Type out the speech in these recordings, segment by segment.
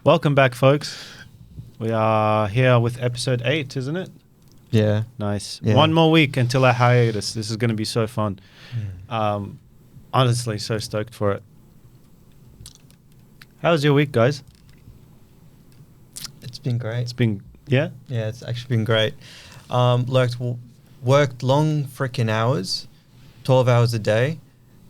Welcome back, folks. We are here with episode 8, isn't it? Yeah. Nice. Yeah. One more week until our hiatus. This is going to be so fun. Honestly, so stoked for it. How was your week, guys? It's been great. It's been, yeah? Yeah, it's actually been great. Worked long freaking hours, 12 hours a day.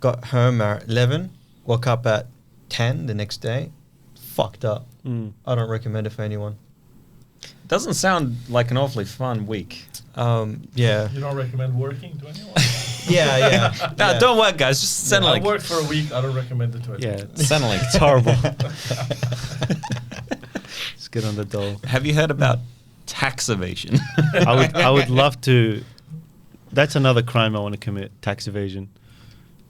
Got home at 11. Woke up at 10 the next day. Fucked up. I don't recommend it for anyone. Doesn't sound like an awfully fun week. Yeah. You don't recommend working to anyone? Yeah. No, Yeah. don't work, guys. Just send I like. worked for a week. I don't recommend it to anyone. Yeah. Send like. It's horrible. Let's get on the dole. Have you heard about tax evasion? I would love to. That's another crime I want to commit, tax evasion.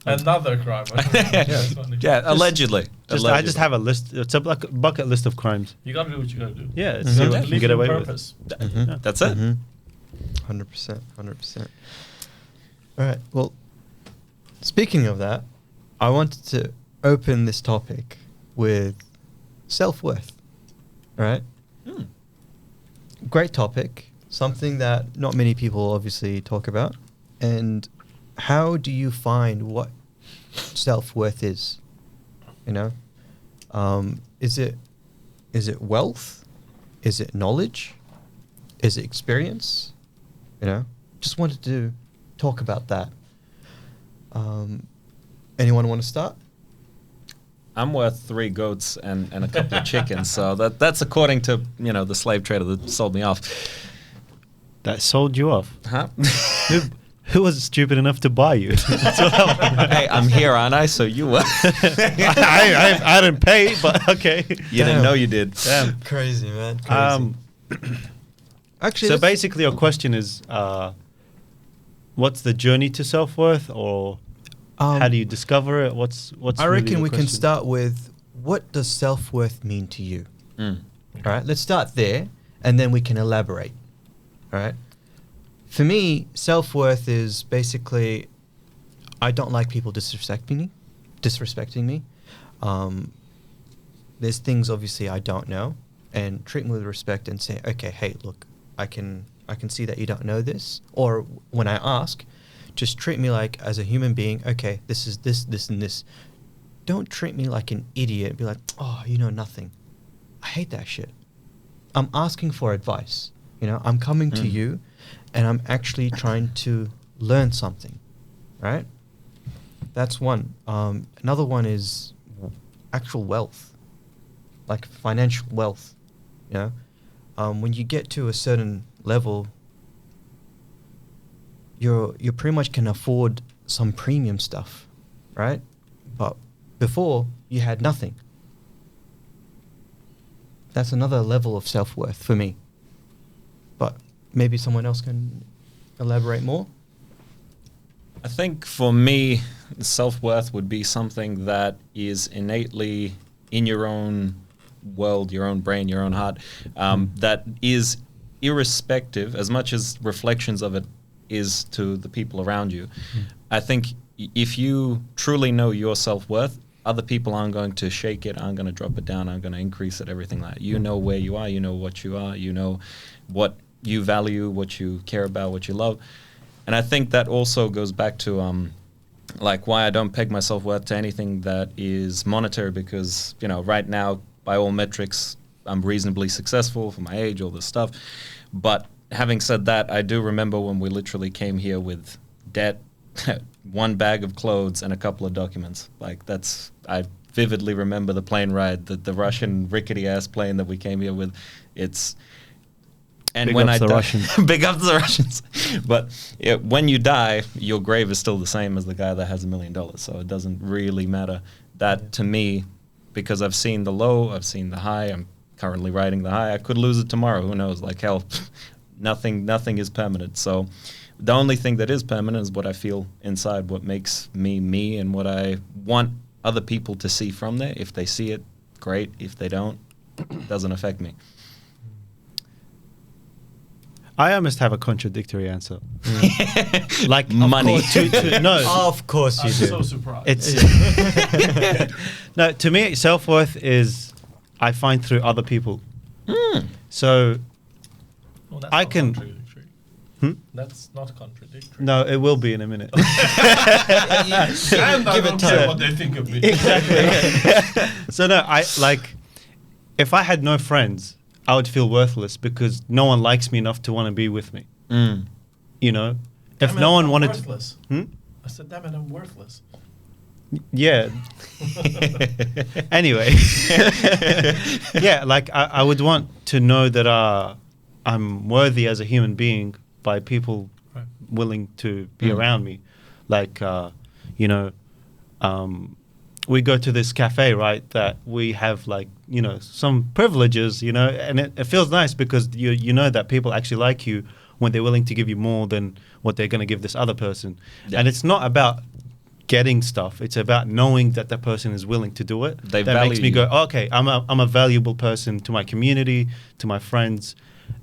Another crime. That's funny. Yeah, allegedly. I just have a list. It's a bucket list of crimes. You gotta do what you gotta do. Yeah, it's Mhm. see what you Live can get your away with. purpose. Mhm. That's it. 100%. 100%. All right. Well, speaking of that, I wanted to open this topic with self-worth. All right. Great topic. Something that not many people obviously talk about. And how do you find what self-worth is? You know, is it wealth? Is it knowledge? Is it experience? You know, just wanted to talk about that. Anyone want to start? I'm worth 3 goats and a couple of chickens, so that's according to the slave trader that sold me off. That sold you off. Huh? Who was stupid enough to buy you? Hey, I'm here, aren't I? So you were. I didn't pay, but okay. You didn't know you did. Damn. Crazy, man. Crazy. Actually, So basically, your question is, what's the journey to self-worth, or how do you discover it? What's I really reckon the we can question? start with, what does self-worth mean to you? Mm. All right, let's start there, and then we can elaborate. All right. For me, self-worth is basically, I don't like people disrespecting me. There's things obviously I don't know, and treat me with respect and say, okay, hey, look, I can see that you don't know this, or when I ask, just treat me like as a human being. Okay, this is this, and this. Don't treat me like an idiot and be like, oh, you know nothing. I hate that shit. I'm asking for advice. You know, I'm coming to you, and I'm actually trying to learn something, right? That's one. Another one is actual wealth, like financial wealth. You know, when you get to a certain level, you pretty much can afford some premium stuff, right? But before, you had nothing. That's another level of self-worth for me. But maybe someone else can elaborate more. I think for me, self-worth would be something that is innately in your own world, your own brain, your own heart, that is irrespective, as much as reflections of it is to the people around you. I think if you truly know your self-worth, other people aren't going to shake it, aren't going to drop it down, aren't going to increase it, everything like that. You know where you are, you know what you are, you know what you value, what you care about, what you love. And I think that also goes back to like why I don't peg my self-worth to anything that is monetary, because right now, by all metrics, I'm reasonably successful for my age, all this stuff. But having said that, I do remember when we literally came here with debt, 1 bag of clothes and a couple of documents. I vividly remember the plane ride, the Russian rickety ass plane that we came here with. And Big when ups I the die, Russians. big up to the Russians. But when you die, your grave is still the same as the guy that has $1 million. So it doesn't really matter. That to me, because I've seen the low, I've seen the high. I'm currently riding the high. I could lose it tomorrow. Who knows? Like hell, nothing is permanent. So the only thing that is permanent is what I feel inside, what makes me me, and what I want other people to see from there. If they see it, great. If they don't, it doesn't affect me. I almost have a contradictory answer. Like Money. Of course you I'm do. so surprised. It's no, to me, self-worth is I find through other people. So Well, that's I not can- contradictory. That's not contradictory. No, it will be in a minute. And I Give it don't care time. what they think of me. So no, I like if I had no friends, I would feel worthless because no one likes me enough to want to be with me. You know, if Damn it, no one I'm wanted worthless. to. I said, damn it, I'm worthless. Yeah. Anyway, yeah, like I would want to know that I'm worthy as a human being by people Right. willing to be around me. Like, you know, we go to this cafe, right? That we have like, you know, some privileges, you know, and it feels nice because you know that people actually like you when they're willing to give you more than what they're going to give this other person. Yeah. And it's not about getting stuff. It's about knowing that that person is willing to do it. They that makes value me go, you. okay, I'm a valuable person to my community, to my friends,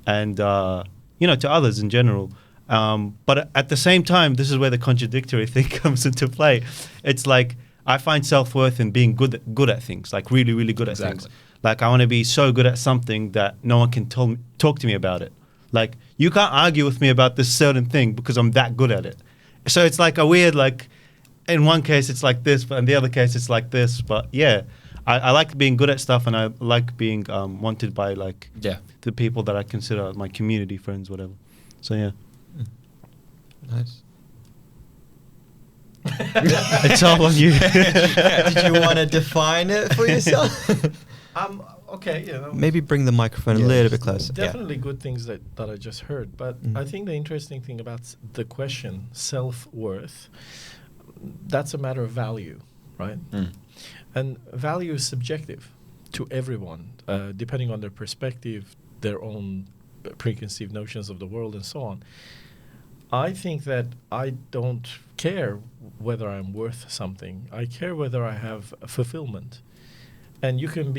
and you know, to others in general. But at the same time, this is where the contradictory thing comes into play. It's like I find self-worth in being good at things, like really, really good at things. Exactly. Like I want to be so good at something that no one can talk to me about it. Like you can't argue with me about this certain thing because I'm that good at it. So it's like a weird, like in one case it's like this, but in the other case it's like this. But yeah, I like being good at stuff, and I like being wanted by like the people that I consider my community friends, whatever. So yeah. Nice. It's all on you. Did you want to define it for yourself? Okay, you know. Maybe bring the microphone a little bit closer. Definitely good things that I just heard. But I think the interesting thing about the question, self-worth, that's a matter of value, right? And value is subjective to everyone, depending on their perspective, their own preconceived notions of the world, and so on. I think that I don't care whether I'm worth something. I care whether I have fulfillment. And you can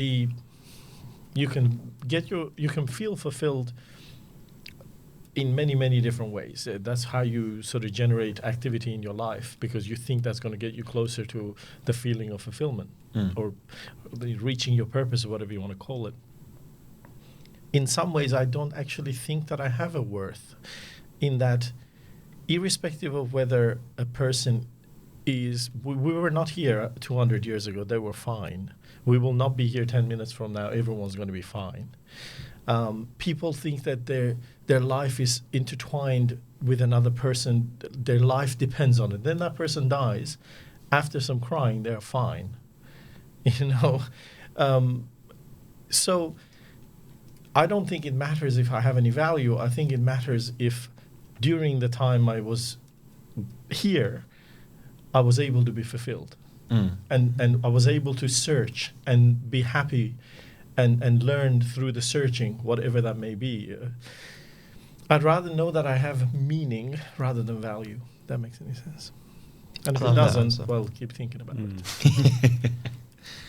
feel fulfilled in many, many different ways. That's how you sort of generate activity in your life, because you think that's going to get you closer to the feeling of fulfillment or reaching your purpose, or whatever you want to call it. In some ways, I don't actually think that I have a worth, in that irrespective of whether a person is, we were not here 200 years ago, they were fine. We will not be here 10 minutes from now, everyone's going to be fine. People think that their life is intertwined with another person, their life depends on it. Then that person dies. After some crying, they're fine. You know? So I don't think it matters if I have any value. I think it matters if during the time I was here, I was able to be fulfilled. And I was able to search and be happy and learn through the searching, whatever that may be. I'd rather know that I have meaning rather than value. That makes any sense. And if it doesn't, well, keep thinking about it.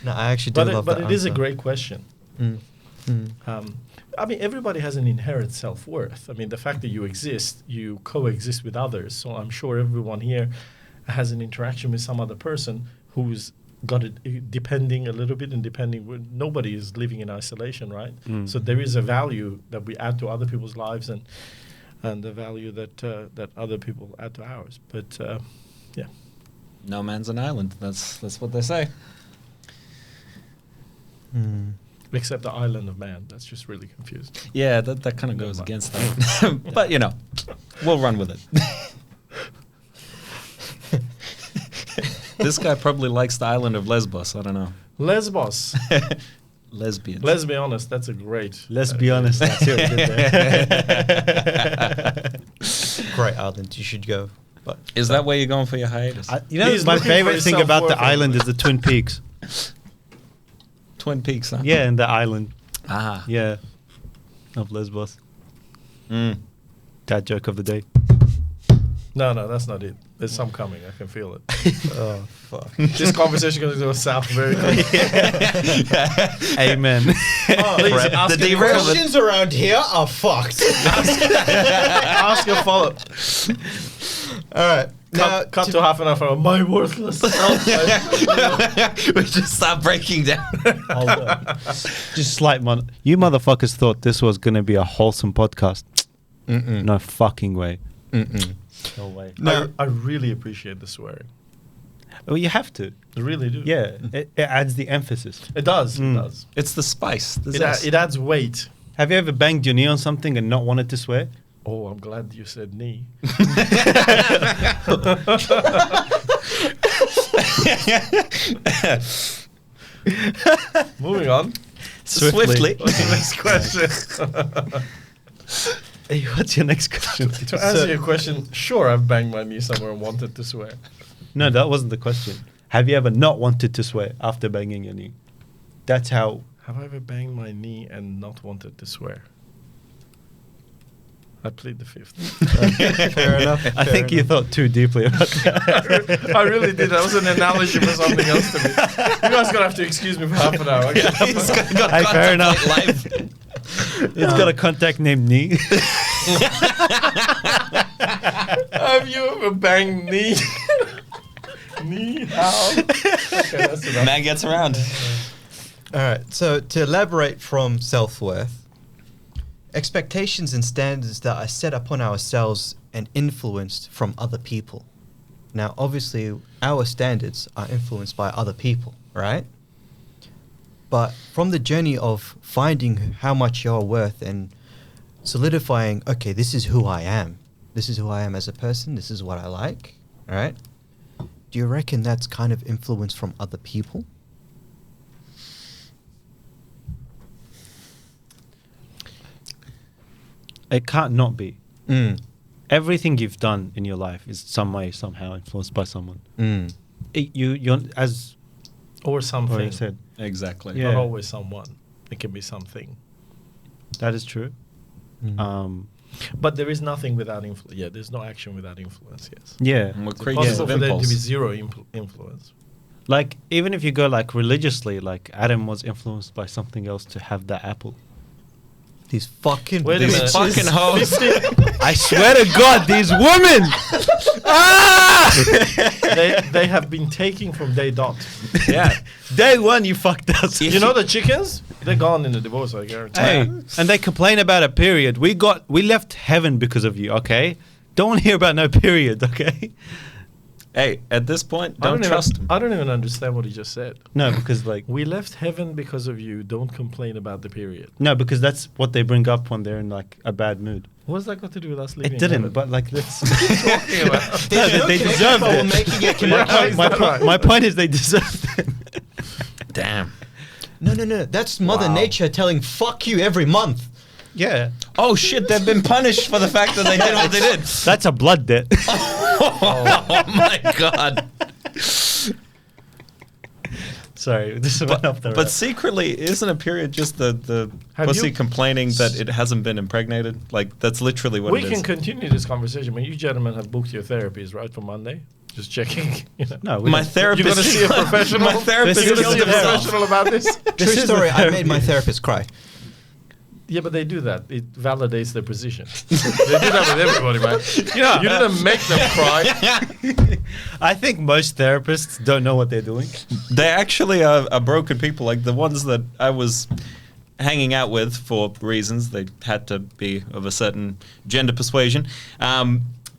No, I actually do love that But it is a great question. I mean, everybody has an inherent self-worth. I mean, the fact that you exist, you coexist with others. So I'm sure everyone here has an interaction with some other person who's got it, depending a little bit, and depending, nobody is living in isolation, right? So there is a value that we add to other people's lives, and the value that that other people add to ours. But yeah, no man's an island. That's what they say. Except the island of man. That's just really confusing. Yeah, that kind of goes against that. But you know, we'll run with it. This guy probably likes the island of Lesbos. I don't know. Lesbos. Lesbians. Let's be honest. That's a great. Let's be honest. That's it. Great island. You should go. But Is that where you're going for your hiatus? You know, He's my looking favorite for thing about the self-worth island is the Twin Peaks. Twin Peaks, huh? Yeah, and the island. Ah. Yeah. Of Lesbos. Dad joke of the day. No, that's not it. There's some coming. I can feel it. oh fuck. This conversation is going to go south very quickly. Amen. Please ask The questions around here are fucked. ask a follow-up. All right. cut to half an hour from my worthless self. We just start breaking down. Hold on. Just slight you motherfuckers thought this was going to be a wholesome podcast. Mm-mm. No fucking way. Mm-mm. No way. No. I really appreciate the swearing. Well, you have to. I really do. Yeah, it adds the emphasis. It does. Mm. It does. It's the spice. The It, zest. it adds weight. Have you ever banged your knee on something and not wanted to swear? Oh, I'm glad you said knee. Moving on. Swiftly. What's the next question? Hey, what's your next question? To answer your question, sure, I've banged my knee somewhere and wanted to swear. No, that wasn't the question. Have you ever not wanted to swear after banging your knee? That's how. Have I ever banged my knee and not wanted to swear? I plead the fifth. Fair enough. I think you thought too deeply about that. I really did. That was an analogy for something else to me. You guys gonna have to excuse me for half an hour. He's got Hey, fair enough. life. It's got a contact named knee. Have you ever banged knee? Knee? How? Okay, that's enough. Man gets around. All right. So to elaborate from self-worth, expectations and standards that are set upon ourselves and influenced from other people. Now, obviously, our standards are influenced by other people, right? But from the journey of finding how much you're worth and solidifying, okay, this is who I am. This is who I am as a person. This is what I like, all right? Do you reckon that's kind of influence from other people? It can't not be. Mm. Everything you've done in your life is some way, somehow influenced by someone. Mm. You're as Or something. Rory said. Exactly. Yeah. Not always someone. It can be something. That is true. Mm. But there is nothing without influence. Yeah, there's no action without influence, yes. Yeah. And we're It's creatures possible of for there to impulse. be zero influence. Like, even if you go like religiously, like Adam was influenced by something else to have that apple. These fucking Wait a These minute. fucking hoes. I swear to God, these women! they have been taking from day dot. Yeah. Day one, you fucked us. You know the chickens? They're gone in the divorce, I guarantee. Hey, and they complain about a period. We left heaven because of you, okay? Don't want to hear about no period, okay? Hey, at this point, I don't trust him. I don't even understand what he just said. No, because like We left heaven because of you. Don't complain about the period. no, because that's what they bring up when they're in like a bad mood. What's that got to do with us leaving It didn't, heaven? but like that's Talking about? No, they deserved for it. making it Yeah, connect. my, is that po- right? my point is they deserved it. Damn. No. That's Mother Wow. Nature telling fuck you every month. Yeah, Oh shit, they've been punished for the fact that they did what they did. that's a blood debt. Oh my god. Sorry, this went off the But rails. secretly, isn't a period just the Have pussy you- complaining that it hasn't been impregnated? Like, that's literally what We it can is. continue this conversation when you gentlemen have booked your therapies, right, for Monday? Just checking. You know. No, we My don't- therapist. You're gonna see a professional. My therapist. This You're is gonna see a the therapy. professional about this. True is the story. I made therapy. my therapist cry. Yeah, but they do that. It validates their position. They do that with everybody, man. Yeah. You didn't make them cry. I think most therapists don't know what they're doing. They actually are broken people. Like the ones that I was hanging out with for reasons they had to be of a certain gender persuasion,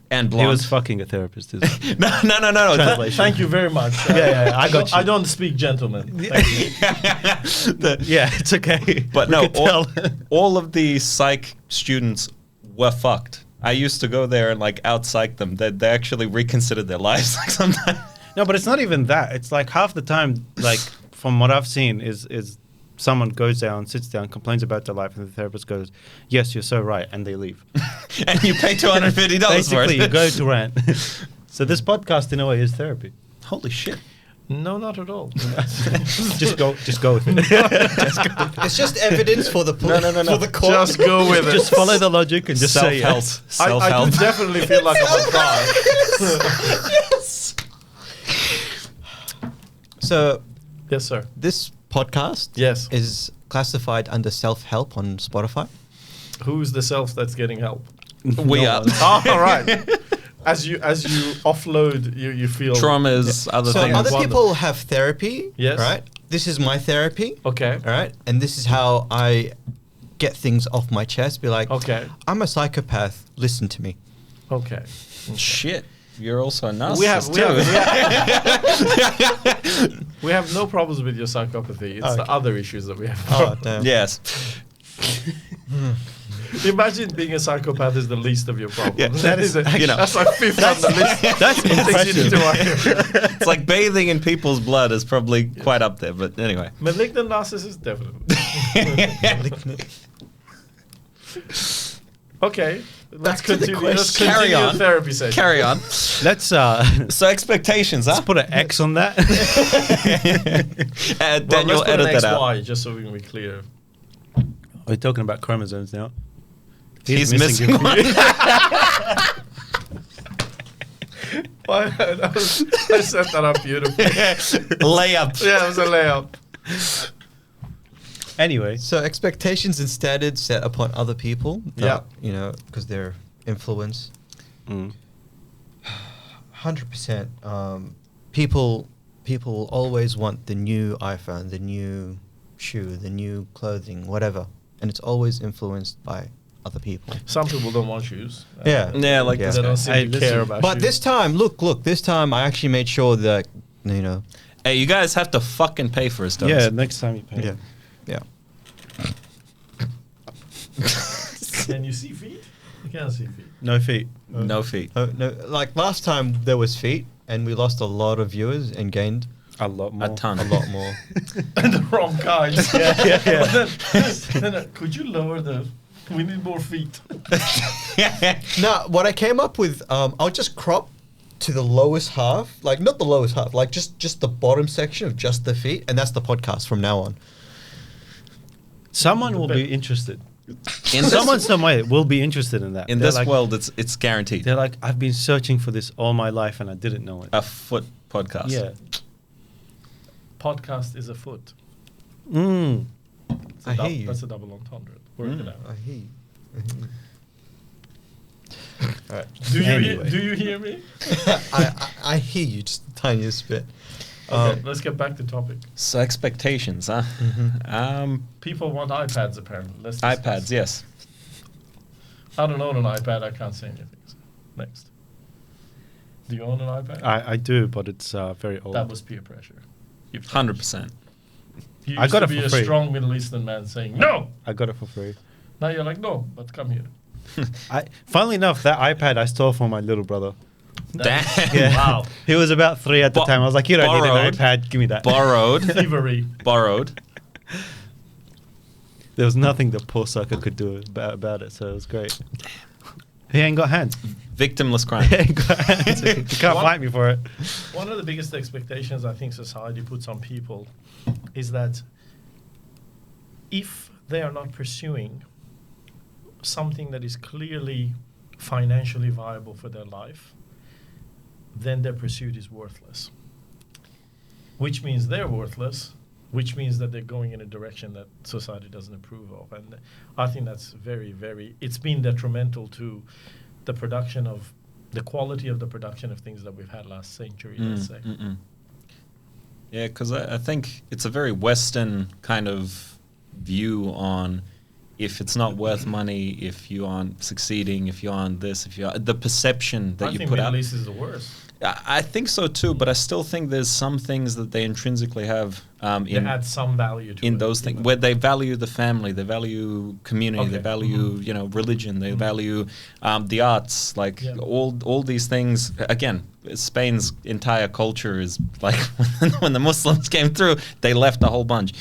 and blonde. He was fucking a therapist. As well. No. Translation. Thank you very much. Yeah, I got you. I don't speak gentleman. Thank you. Yeah, it's okay. But We no, could tell. all of the psych students were fucked. I used to go there and like out psych them. They actually reconsidered their lives like sometimes. No, but it's not even that. It's like half the time, like from what I've seen, is someone goes down, sits down, complains about their life, and the therapist goes, "Yes, you're so right," and they leave. And you pay $250 for it. Basically, you go to rant. So this podcast, in a way, is therapy. Holy shit. No, not at all. Just go with it. It's just evidence for the for the court. Just go with it. Just follow the logic and just say Self-help. yes. I Self-help. do definitely feel like I'm on trial. So Yes, sir. this podcast Yes. is classified under self-help on Spotify. Who's the self that's getting help? We No are. one. Oh, all right. as you offload, you feel Traumas, other So things. other Wonderful. people have therapy, Yes. right? This is my therapy, Okay. all right? And this is how I get things off my chest. Be like, Okay. I'm a psychopath. Listen to me. Okay. Shit, you're also a narcissist We have, too. we have no problems with your psychopathy. It's the Okay. other issues that we have. Oh, damn. Yes. Imagine being a psychopath is the least of your problems. Yeah, that is it. you know. That's like fifth on the list. That's Things you need to worry about. It's like bathing in people's blood is probably quite up there, but anyway. Malignant narcissist, definitely. Okay, let's to the continue. Let's question. Carry continue on. the therapy session. Carry on. Let's So expectations, huh? let's put an X on that. Well, Daniel, let's put edit an that out. XY just so we can be clear. We're talking about chromosomes now. He's missing it. one. Well, I set that up beautifully. Layup. Yeah, it was a layup. Anyway, So expectations and standards set upon other people. Yeah. You know, because they're influence. mm. 100%. People will always want the new iPhone, the new shoe, the new clothing, whatever, and it's always influenced by other people. Some people don't want shoes. Yeah. Yeah, like Yeah. this They guy. don't seem Hey, to listen, care about But shoes. this time, look, this time I actually made sure that, you know, Hey, you guys have to fucking pay for his stuff. Yeah, next time you pay. yeah. Can you see feet? You can't see feet. No feet. No feet. No, like last time there was feet, and we lost a lot of viewers and gained A lot more. A ton. a lot more. And the wrong kind. yeah. Then, could you lower the... We need more feet. No, what I came up with, I'll just crop to the lowest half, like not the lowest half, like just the bottom section of just the feet, and that's the podcast from now on. Someone will be interested. In Someone this, somewhere will be interested in that. in They're this like, world, it's guaranteed. they're like, I've been searching for this all my life and I didn't know it. A foot podcast. Yeah. Podcast is a foot. Mm. It's a I hear you. That's a double entendre. Work it out. I hear you. All right. Do you, Anyway. do you hear me? I hear you just the tiniest bit. Okay, let's get back to topic. So expectations, huh? People want iPads apparently. Let's discuss. iPads, yes. I don't own an iPad. I can't say anything. So. Next. Do you own an iPad? I do, but it's very old. That was peer pressure. 100%. You I used got to it be for a free. strong Middle Eastern man saying no. I got it for free. Now you're like no, but come here. Funnily enough, that iPad I stole from my little brother. Damn. Yeah. Wow. He was about 3 at the Bo- time. I was like, you don't need borrowed. an iPad. Give me that. Borrowed. Thievery. Borrowed. There was nothing the poor sucker could do about it, so it was great. He ain't got hands. Victimless crime. He ain't got hands. He can't What? fight me for it. One of the biggest expectations I think society puts on people is that if they are not pursuing something that is clearly financially viable for their life, then their pursuit is worthless. Which means they're worthless, which means that they're going in a direction that society doesn't approve of. And I think that's very, very, it's been detrimental to the production of, the quality of the production of things that we've had last century, let's say. Yeah, because I think it's a very Western kind of view on if it's not worth money, if you aren't succeeding, if you aren't this, if you are the perception that I you think put Middle out. East is the worst. I think so too, but I still think there's some things that they intrinsically have They add some value to in it, those things even. where they value the family, they value community, they Okay. value religion, they value the arts, like Yeah. all these things. Again, Spain's entire culture is like when the Muslims came through, they left a whole bunch.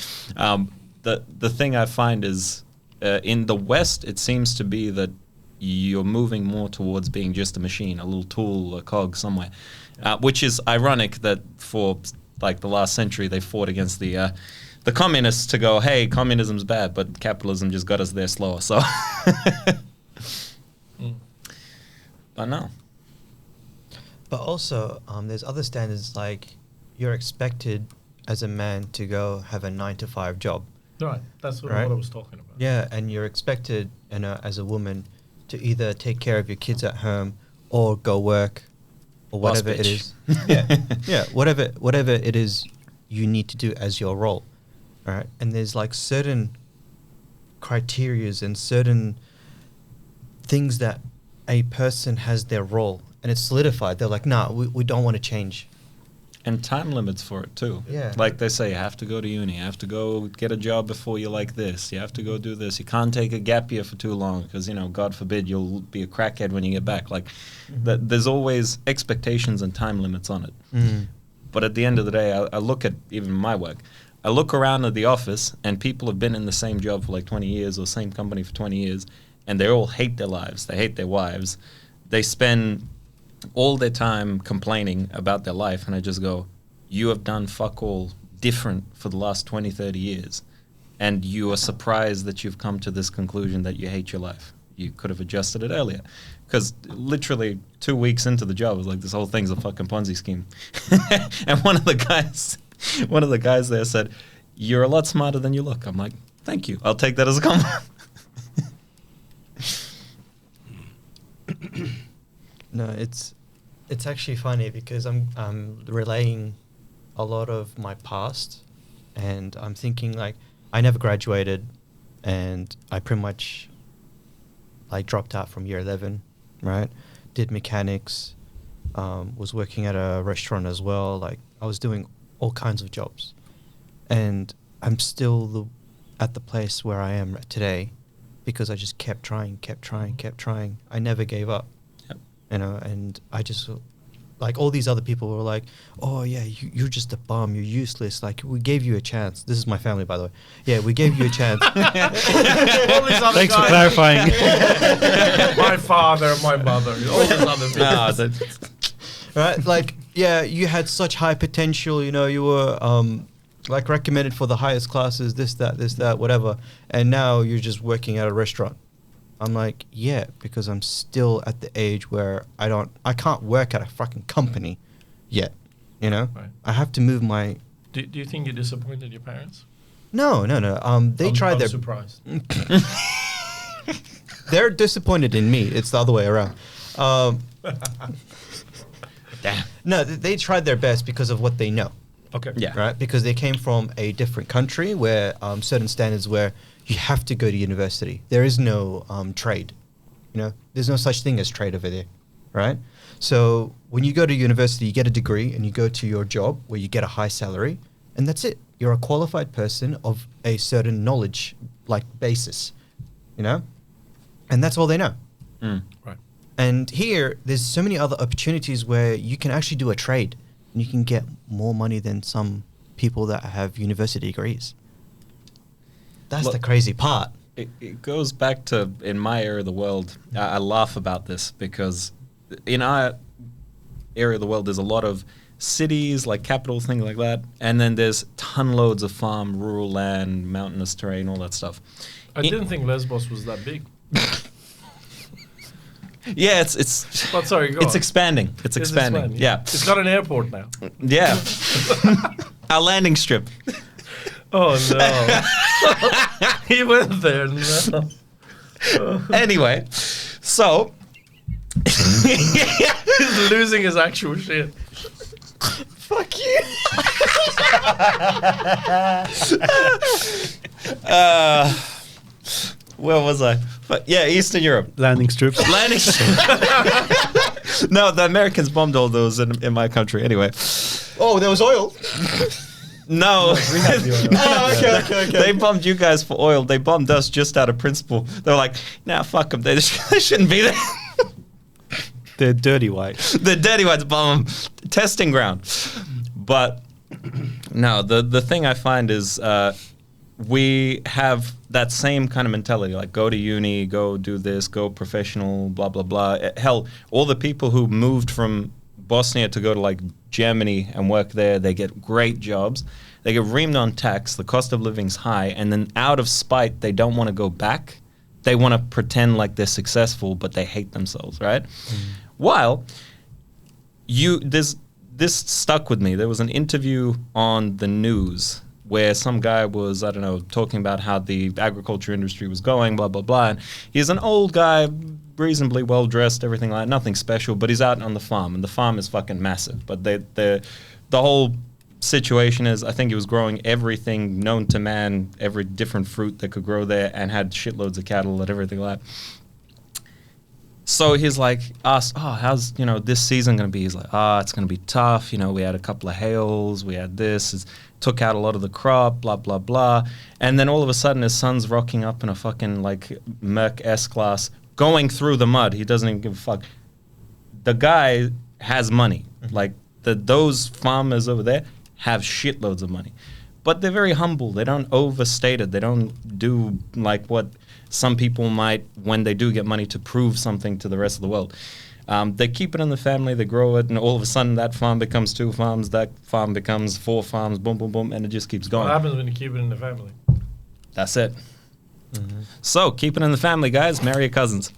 The thing I find is in the West, it seems to be that you're moving more towards being just a machine, a little tool, a cog somewhere, which is ironic that for like the last century they fought against the communists to go, hey, communism's bad, but capitalism just got us there slower. So, but no, But also, there's other standards like you're expected as a man to go have a 9-to-5 job. Right, that's what Right. I was talking about. Yeah, and you're expected, as a woman, to either take care of your kids at home or go work, or Boss whatever it bitch. is. Yeah, whatever it is you need to do as your role, all right? And there's like certain criterias and certain things that a person has their role, and it's solidified. They're like, nah, we don't want to change. And time limits for it too. Yeah. Like they say, you have to go to uni, you have to go get a job before you like this, you have to go do this. You can't take a gap year for too long because, you know, God forbid you'll be a crackhead when you get back. Like, there's always expectations and time limits on it. Mm. But at the end of the day, I look at even my work. I look around at the office and people have been in the same job for like 20 years or same company for 20 years, and they all hate their lives. They hate their wives. They spend all their time complaining about their life, and I just go, you have done fuck all different for the last 20, 30 years, and you are surprised that you've come to this conclusion that you hate your life. You could have adjusted it earlier. Because literally 2 weeks into the job, I was like, this whole thing's a fucking Ponzi scheme. And one of the guys there said, you're a lot smarter than you look. I'm like, thank you. I'll take that as a compliment. No, it's actually funny because I'm relaying a lot of my past, and I'm thinking like I never graduated, and I pretty much like dropped out from year 11, right? Did mechanics, was working at a restaurant as well. Like I was doing all kinds of jobs, and I'm still at the place where I am today because I just kept trying. I never gave up. You know, and I just, like, all these other people were like, oh, yeah, you're just a bum, you're useless. Like, we gave you a chance. This is my family, by the way. Yeah, we gave you a chance. Thanks for clarifying. My father, my mother, all these other things. Right? Like, yeah, you had such high potential, you know, you were, like, recommended for the highest classes, this, that, whatever. And now you're just working at a restaurant. I'm like, yeah, because I'm still at the age where I can't work at a fucking company yet, you know? Right. I have to move my... Do you think you disappointed your parents? No. They tried I'm their... surprised. They're disappointed in me. It's the other way around. Damn. No, they tried their best because of what they know. Okay. Yeah. Right? Because they came from a different country where certain standards where you have to go to university. There is no trade. You know, there's no such thing as trade over there, right? So when you go to university, you get a degree and you go to your job where you get a high salary, and that's it. You're a qualified person of a certain knowledge, like, basis, you know? And that's all they know. Mm. Right. And here, there's so many other opportunities where you can actually do a trade and you can get more money than some people that have university degrees. That's Look, the crazy part. It goes back to, in my area of the world, I laugh about this because in our area of the world, there's a lot of cities, like capitals, things like that, and then there's ton loads of farm, rural land, mountainous terrain, all that stuff. I didn't think Lesbos was that big. Yeah, it's But sorry, go it's on. expanding. It's expanding. Yeah. It's got an airport now. Yeah. Our landing strip. Oh, no. He went there. No. Anyway, so He's losing his actual shit. Fuck you. Where was I? But yeah, Eastern Europe. Landing strips. Landing strip. No, the Americans bombed all those in my country. Anyway. Oh, there was oil. No. We have the oil. Oh, okay. They bombed you guys for oil. They bombed us just out of principle. They're like, nah, fuck them. They shouldn't be there. They're dirty white. The dirty whites bomb 'em. Testing ground. But no, the thing I find is we have that same kind of mentality, like go to uni, go do this, go professional, blah, blah, blah. Hell, all the people who moved from Bosnia to go to like Germany and work there, they get great jobs. They get reamed on tax, the cost of living's high, and then out of spite, they don't want to go back. They want to pretend like they're successful, but they hate themselves, right? While this stuck with me. There was an interview on the news where some guy was, I don't know, talking about how the agriculture industry was going, blah, blah, blah. And he's an old guy, reasonably well dressed, everything like that, nothing special, but he's out on the farm, and the farm is fucking massive. But the whole situation is, I think he was growing everything known to man, every different fruit that could grow there, and had shitloads of cattle and everything like that. So he's like, asked, oh, how's, this season going to be? He's like, it's going to be tough. We had a couple of hails. We had this. It took out a lot of the crop, blah, blah, blah. And then all of a sudden his son's rocking up in a fucking, Merc S-Class, going through the mud. He doesn't even give a fuck. The guy has money. Those farmers over there have shitloads of money. But they're very humble. They don't overstate it. They don't do what some people might when they do get money to prove something to the rest of the world. They keep it in the family, they grow it, and all of a sudden that farm becomes 2 farms, that farm becomes 4 farms, boom, boom, boom, and it just keeps going. What happens when you keep it in the family? That's it. Mm-hmm. So, keep it in the family, guys. Marry your cousins.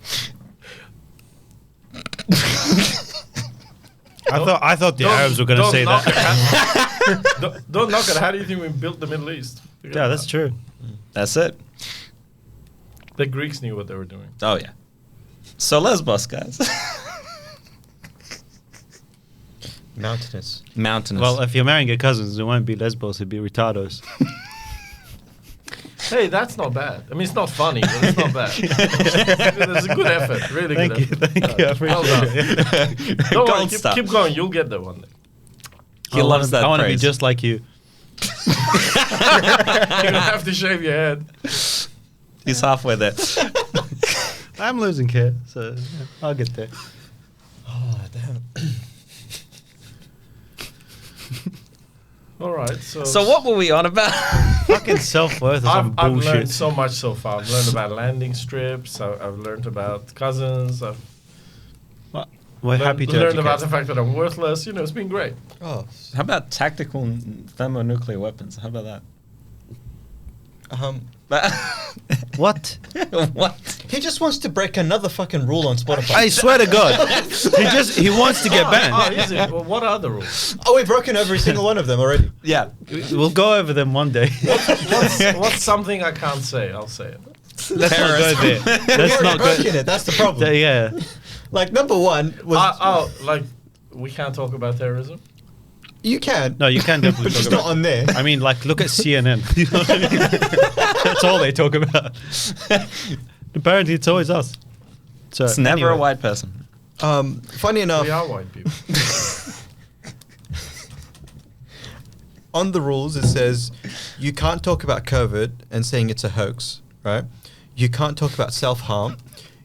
I thought the Arabs were going to say that. Don't knock it. How do you think we built the Middle East? Yeah, that's true. That's it. The Greeks knew what they were doing. Oh, yeah. So, Lesbos, guys. Mountainous. Mountainous. Well, if you're marrying your cousins, it won't be Lesbos, it'd be Retardos. Hey, that's not bad. I mean, it's not funny, but it's not bad. There's a good effort. Really good effort. Thank you. I Well appreciate done. it. Don't worry, Gold star. keep going. You'll get there one day. He loves that I want to be praise. just like you. You're going to have to shave your head. He's halfway there. I'm losing care, so yeah, I'll get there. Oh, damn. All right. So what were we on about? Fucking self-worth is some I've bullshit. learned so much so far. I've learned about landing strips. I've learned about cousins. I've We're happy to learned about educate. the fact that I'm worthless. It's been great. Oh, How about tactical thermonuclear weapons? How about that? What? What? he just wants to break another fucking rule on Spotify. I swear to God, he wants to get banned. Is it? Well, what are the rules? Oh, we've broken every single one of them already. Yeah. We'll go over them one day. What's something I can't say? I'll say it. Let's not go there. Let's not go. broken it. That's the problem. Yeah. Number one was We can't talk about terrorism. you can. No, you can definitely but talk just about. not on there. I mean, look at CNN. You know what I mean? That's all they talk about. Apparently, it's always us. So It's never anyway. a white person. Funny enough, We are white people. on the rules it says you can't talk about COVID and saying it's a hoax, right? You can't talk about self-harm.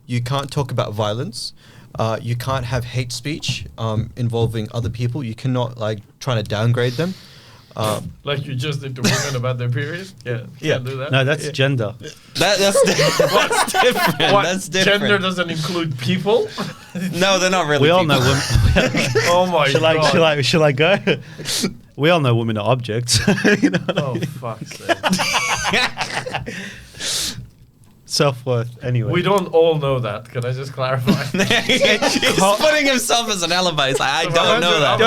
You can't talk about violence. You can't have hate speech involving other people. You cannot trying to downgrade them. Like you just did to women about their period. Yeah. Yeah. Can't do that. No, that's gender. That's different. What? That's different. Gender doesn't include people. No, they're not really. We all know people. women. Oh my god. Shall I go? We all know women are objects. You know what I Oh mean? fuck's sake. Self-worth. Anyway. We don't all know that. Can I just clarify? He's putting himself as an alibi. He's like, I don't know that.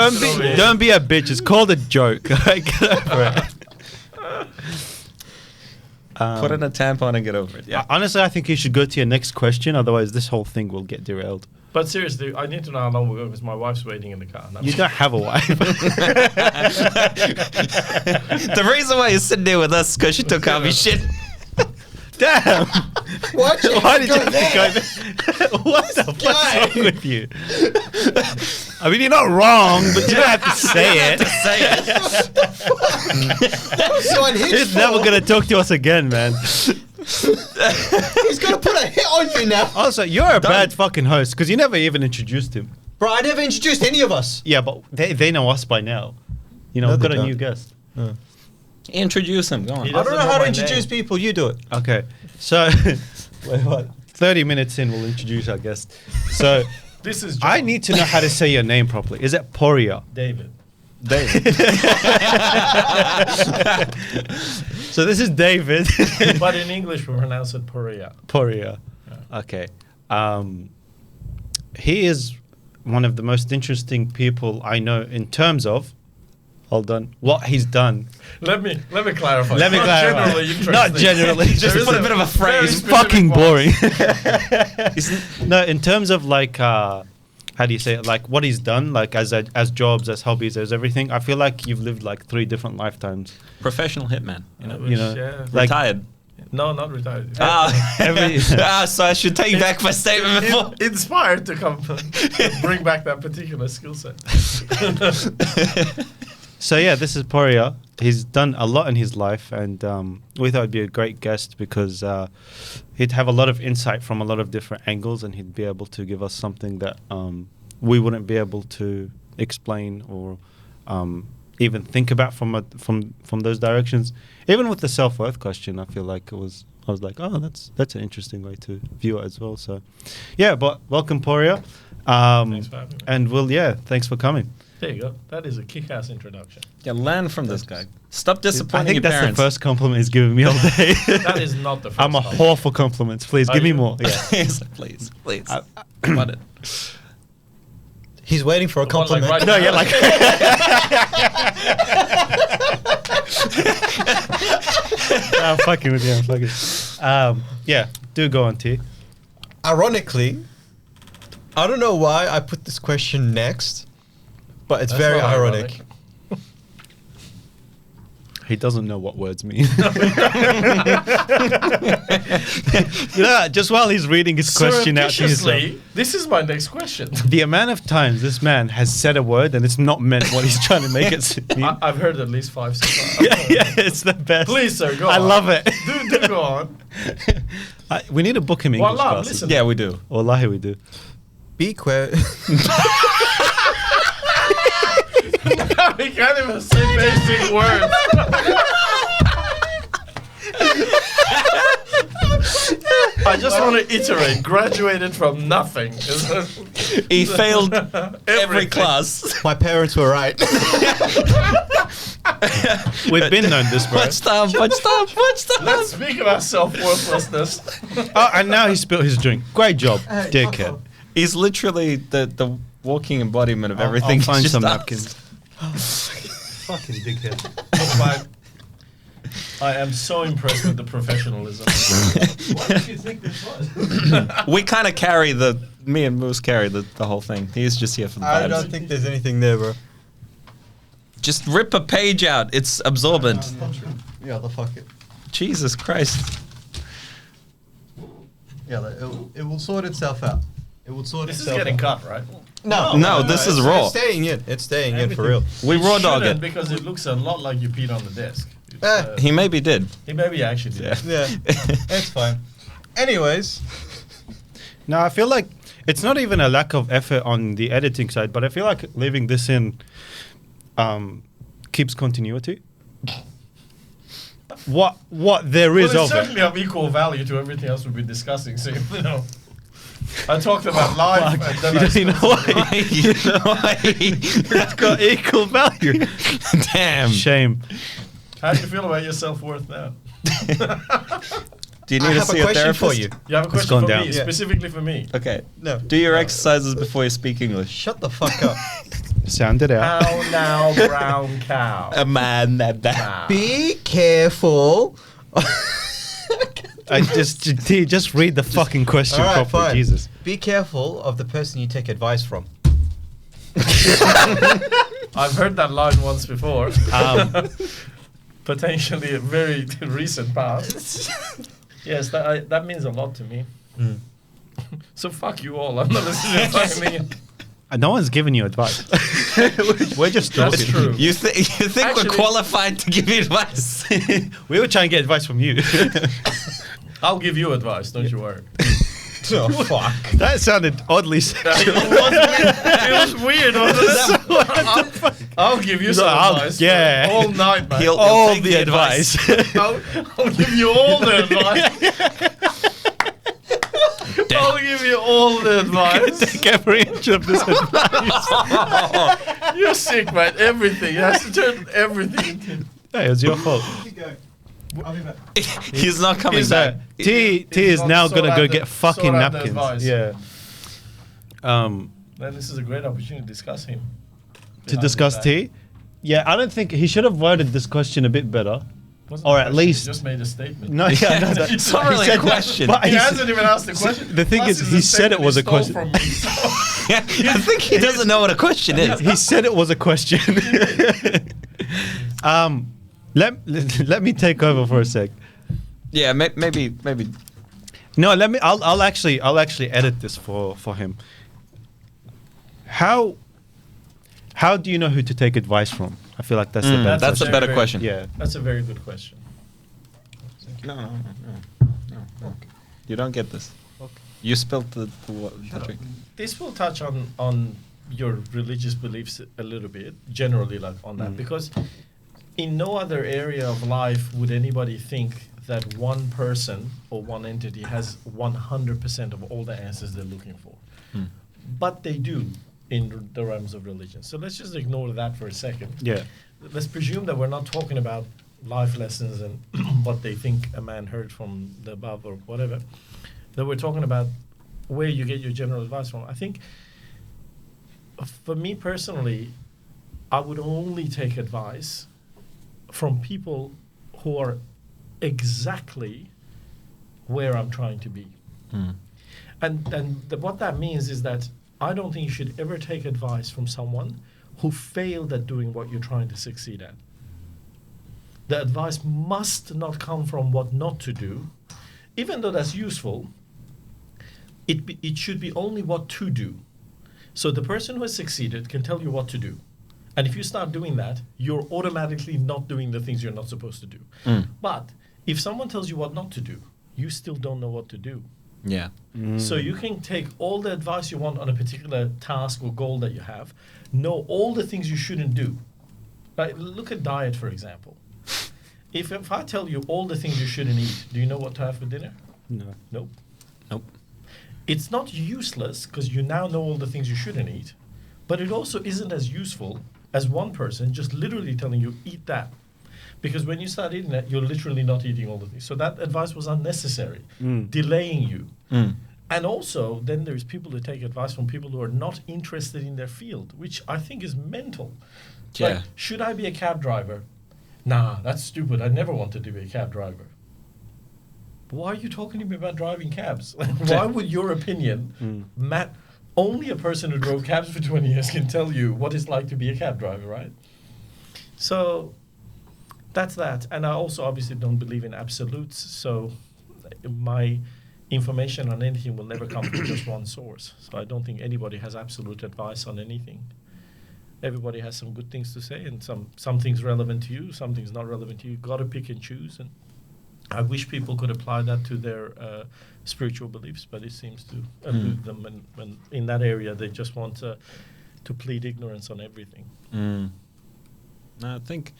Don't be a bitch. It's called a joke. Alright, get over it. Put in a tampon and get over it. Yeah. Honestly, I think you should go to your next question. Otherwise, this whole thing will get derailed. But seriously, I need to know how long we're going because my wife's waiting in the car. You don't have a wife. The reason why you're sitting there with us is because she took off your shit. Damn. Why did you Why did you go have there? to go there? What the guy. fuck's wrong with you? I mean, you're not wrong, but you don't have to say it. So He's never going to talk to us again, man. He's gonna put a hit on you now, Also, you're a bad fucking host because you never even introduced him. bro. I never introduced any of us. Yeah, but they know us by now. You know, No, we've they got a don't. new guest. Introduce him. Go on. He I don't doesn't know know how to my introduce name. people. You do it. Okay, so Wait, what? 30 minutes in, we'll introduce our guest. So This is I John. need to know how to say your name properly. Is it Poria? David. So this is David. But in English, we pronounce it Poria. Poria. Okay. He is one of the most interesting people I know in terms of Hold on. What he's done. Let me clarify. Let me Not clarify. Generally interesting. Not generally. Just There is put a bit of a very phrase. specific Fucking box. boring. Isn't- No, in terms of like, how do you say it? Like what he's done, like as jobs, as hobbies, as everything. I feel like you've lived like 3 different lifetimes. Professional hitman. You know, You know, Yeah. like- retired. No, not retired. Every- So I should take back my statement before. Inspired to come bring back that particular skill set. So yeah, this is Poria. He's done a lot in his life, and we thought he'd be a great guest because he'd have a lot of insight from a lot of different angles, and he'd be able to give us something that we wouldn't be able to explain or even think about from those directions. Even with the self-worth question, I feel like I was like, oh, that's an interesting way to view it as well. So yeah, but welcome, Poria. Thanks for having me. And thanks for coming. There you go. That is a kick-ass introduction. Yeah, learn from this guy. Stop I disappointing think your that's parents. the first compliment he's given me all day. That is not the first I'm a time. whore for compliments. Please Are give me you? more. Yeah. Yes, please. I- Want it. He's waiting for a The one, like, compliment. right No, now. yeah, like. I'm fucking with you. I'm fucking. Yeah, do go on, T. Ironically, I don't know why I put this question next, but it's That's very not ironic. He doesn't know what words mean. Just while he's reading his question out to himself. Surreptitiously, this is my next question. The amount of times this man has said a word and it's not meant what he's trying to make it mean. I've heard at least 5, 6 yeah, it's the best. Please, sir, go I on. love it. Do go on. We need to book him English Wallah, classes. listen. Yeah, we do. Wallahi, we do. Be queer. We can't even say basic words. I just want to iterate. Graduated from nothing. He failed every Everything. class. My parents were right. We've been known this, bro. Watch time, watch time, watch time. Let's speak about self-worthlessness. Oh, and now he spilled his drink. Great job, dickhead. He's literally the walking embodiment of I'll everything. find Just some us. napkins. Fucking dickhead. But I am so impressed with the professionalism. What did you think this was? We kind of carry me and Moose carry the whole thing. He's just here for the I vibes. don't think there's anything there, bro. Just rip a page out. It's absorbent. Yeah, the fuck it. Jesus Christ. Yeah, it will sort itself out. It will sort This is itself getting out. cut, right? No, this is raw. It's staying in. It's staying in for real. We raw dog Shouldn't, it. because it looks a lot like you peed on the desk. It's, He maybe did. he maybe actually did. Yeah. Yeah, it's fine. Anyways, No, I feel like it's not even a lack of effort on the editing side, but I feel like leaving this in keeps continuity. What there is Well, it's of certainly it. of equal value to everything else we've been discussing. So, you know, I talked about life, and then I You know what? You know what? It's got equal value. Damn. Shame. How do you feel about your self-worth now? Do you need I to have see a question therapist? for you. You have a It's question gone for down. me, Yeah. specifically for me. Okay. No. Do your No. exercises before you speak English. Shut the fuck up. Sound it out. How now, brown cow? A man that Wow. Be careful. I just read the fucking question All right, properly. fine. Jesus. Be careful of the person you take advice from. I've heard that line once before. Um, Potentially a very recent past. Yes, that means a lot to me. Mm. So fuck you all. I'm not listening to fucking No one's giving you advice. We're just That's talking. true. You think Actually- we're qualified to give you advice? We were trying to get advice from you. I'll give you advice, don't you worry. Oh, fuck. That sounded oddly sexual. It was weird, wasn't it? I'll give you some I'll- advice. yeah. All night, man. He'll- All take the the advice. I'll give you all the advice. I'll give you all the advice. Take every inch of this advice. You're sick, man. Everything. You have to turn everything into. Hey, it's your fault. I'll be back. He's not coming He's back. T He's is not now sort gonna out go the- get fucking sort out the napkins. advice. Yeah. Man, this is a great opportunity to discuss him. To discuss T. Yeah, I don't think he should have worded this question a bit better. Wasn't Or a at question, he least- just made a statement. No, yeah, no, that, It's not he really said a that, question. but He he hasn't even asked the question. the thing Plus is, it's he a said it statement was he a stole question. from me, so- Yeah, I think he doesn't know what a question is. He said it was a question. Let me take over for a sec. Yeah, maybe. No, let me. I'll actually edit this for him. How do you know who to take advice from? I feel like that's the better. That's a very, better very- question. Yeah. That's a very good question. No. You don't get this. Okay. You spilled the drink. This will touch on your religious beliefs a little bit, generally, like on that, because in no other area of life would anybody think that one person or one entity has 100% of all the answers they're looking for. But they do in the realms of religion. So let's just ignore that for a second. Yeah. Let's presume that we're not talking about life lessons and what they think a man heard from the above or whatever. That we're talking about where you get your general advice from. I think for me personally, I would only take advice from people who are exactly where I'm trying to be. What that means is that I don't think you should ever take advice from someone who failed at doing what you're trying to succeed at. The advice must not come from what not to do, even though that's useful. It should be only what to do. So the person who has succeeded can tell you what to do. And if you start doing that, you're automatically not doing the things you're not supposed to do. But if someone tells you what not to do, you still don't know what to do. Yeah. So you can take all the advice you want on a particular task or goal that you have, know all the things you shouldn't do. Like, look at diet, for example. If I tell you all the things you shouldn't eat, do you know what to have for dinner? No. Nope. Nope. It's not useless because you now know all the things you shouldn't eat, but it also isn't as useful as one person just literally telling you, eat that. Because when you start eating that, you're literally not eating all the things. So that advice was unnecessary, delaying you. And also, then there's people who take advice from people who are not interested in their field, which I think is mental. Yeah. Like, should I be a cab driver? Nah, that's stupid. I never wanted to be a cab driver. Why are you talking to me about driving cabs? Why would your opinion, Matt, only a person who drove cabs for 20 years can tell you what it's like to be a cab driver, right? So that's that. And I also obviously don't believe in absolutes. So my information on anything will never come from just one source. So I don't think anybody has absolute advice on anything. Everybody has some good things to say, and some things relevant to you, some things not relevant to you. Got to pick and choose. And I wish people could apply that to their spiritual beliefs, but it seems to elude them. And in that area, they just want to plead ignorance on everything. I think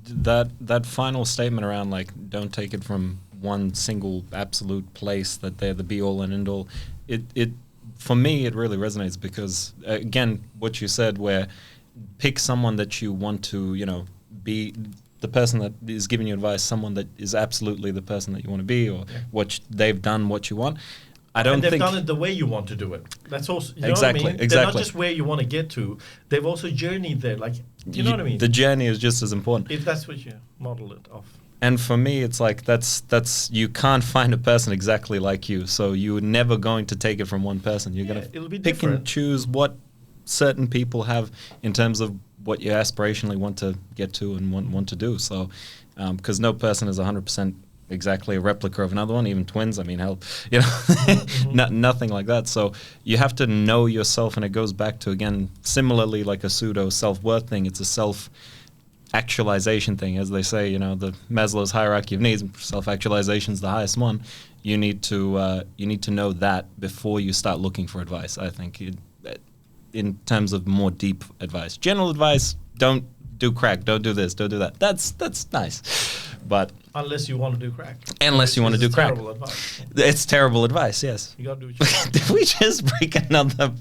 that final statement around, like, don't take it from one single absolute place, that they're the be all and end all, it for me it really resonates, because again, what you said, where pick someone that you want to, be the person that is giving you advice, someone that is absolutely the person that you want to be, or they've done what you want. I don't think they've done it the way you want to do it. That's also, you know Exactly, what I mean? They're exactly. not just where you want to get to. They've also journeyed there. Like, you know what I mean? The journey is just as important. If that's what you model it off. And for me, it's like that's you can't find a person exactly like you, so you're never going to take it from one person. You're going it'll be to pick and different. choose what certain people have in terms of what you aspirationally want to get to and want to do. So, because no person is 100% exactly a replica of another one, even twins. I mean, hell, nothing like that. So you have to know yourself, and it goes back to, again, similarly like a pseudo self-worth thing. It's a self-actualization thing, as they say. The Maslow's hierarchy of needs. Self-actualization is the highest one. You need to know that before you start looking for advice. I think, in terms of more deep advice, general advice, don't do crack, don't do this, don't do that. That's nice, but Unless you want to do crack. unless you want to do It's crack, terrible advice. it's terrible advice. Yes. You got to do what you Did we just break another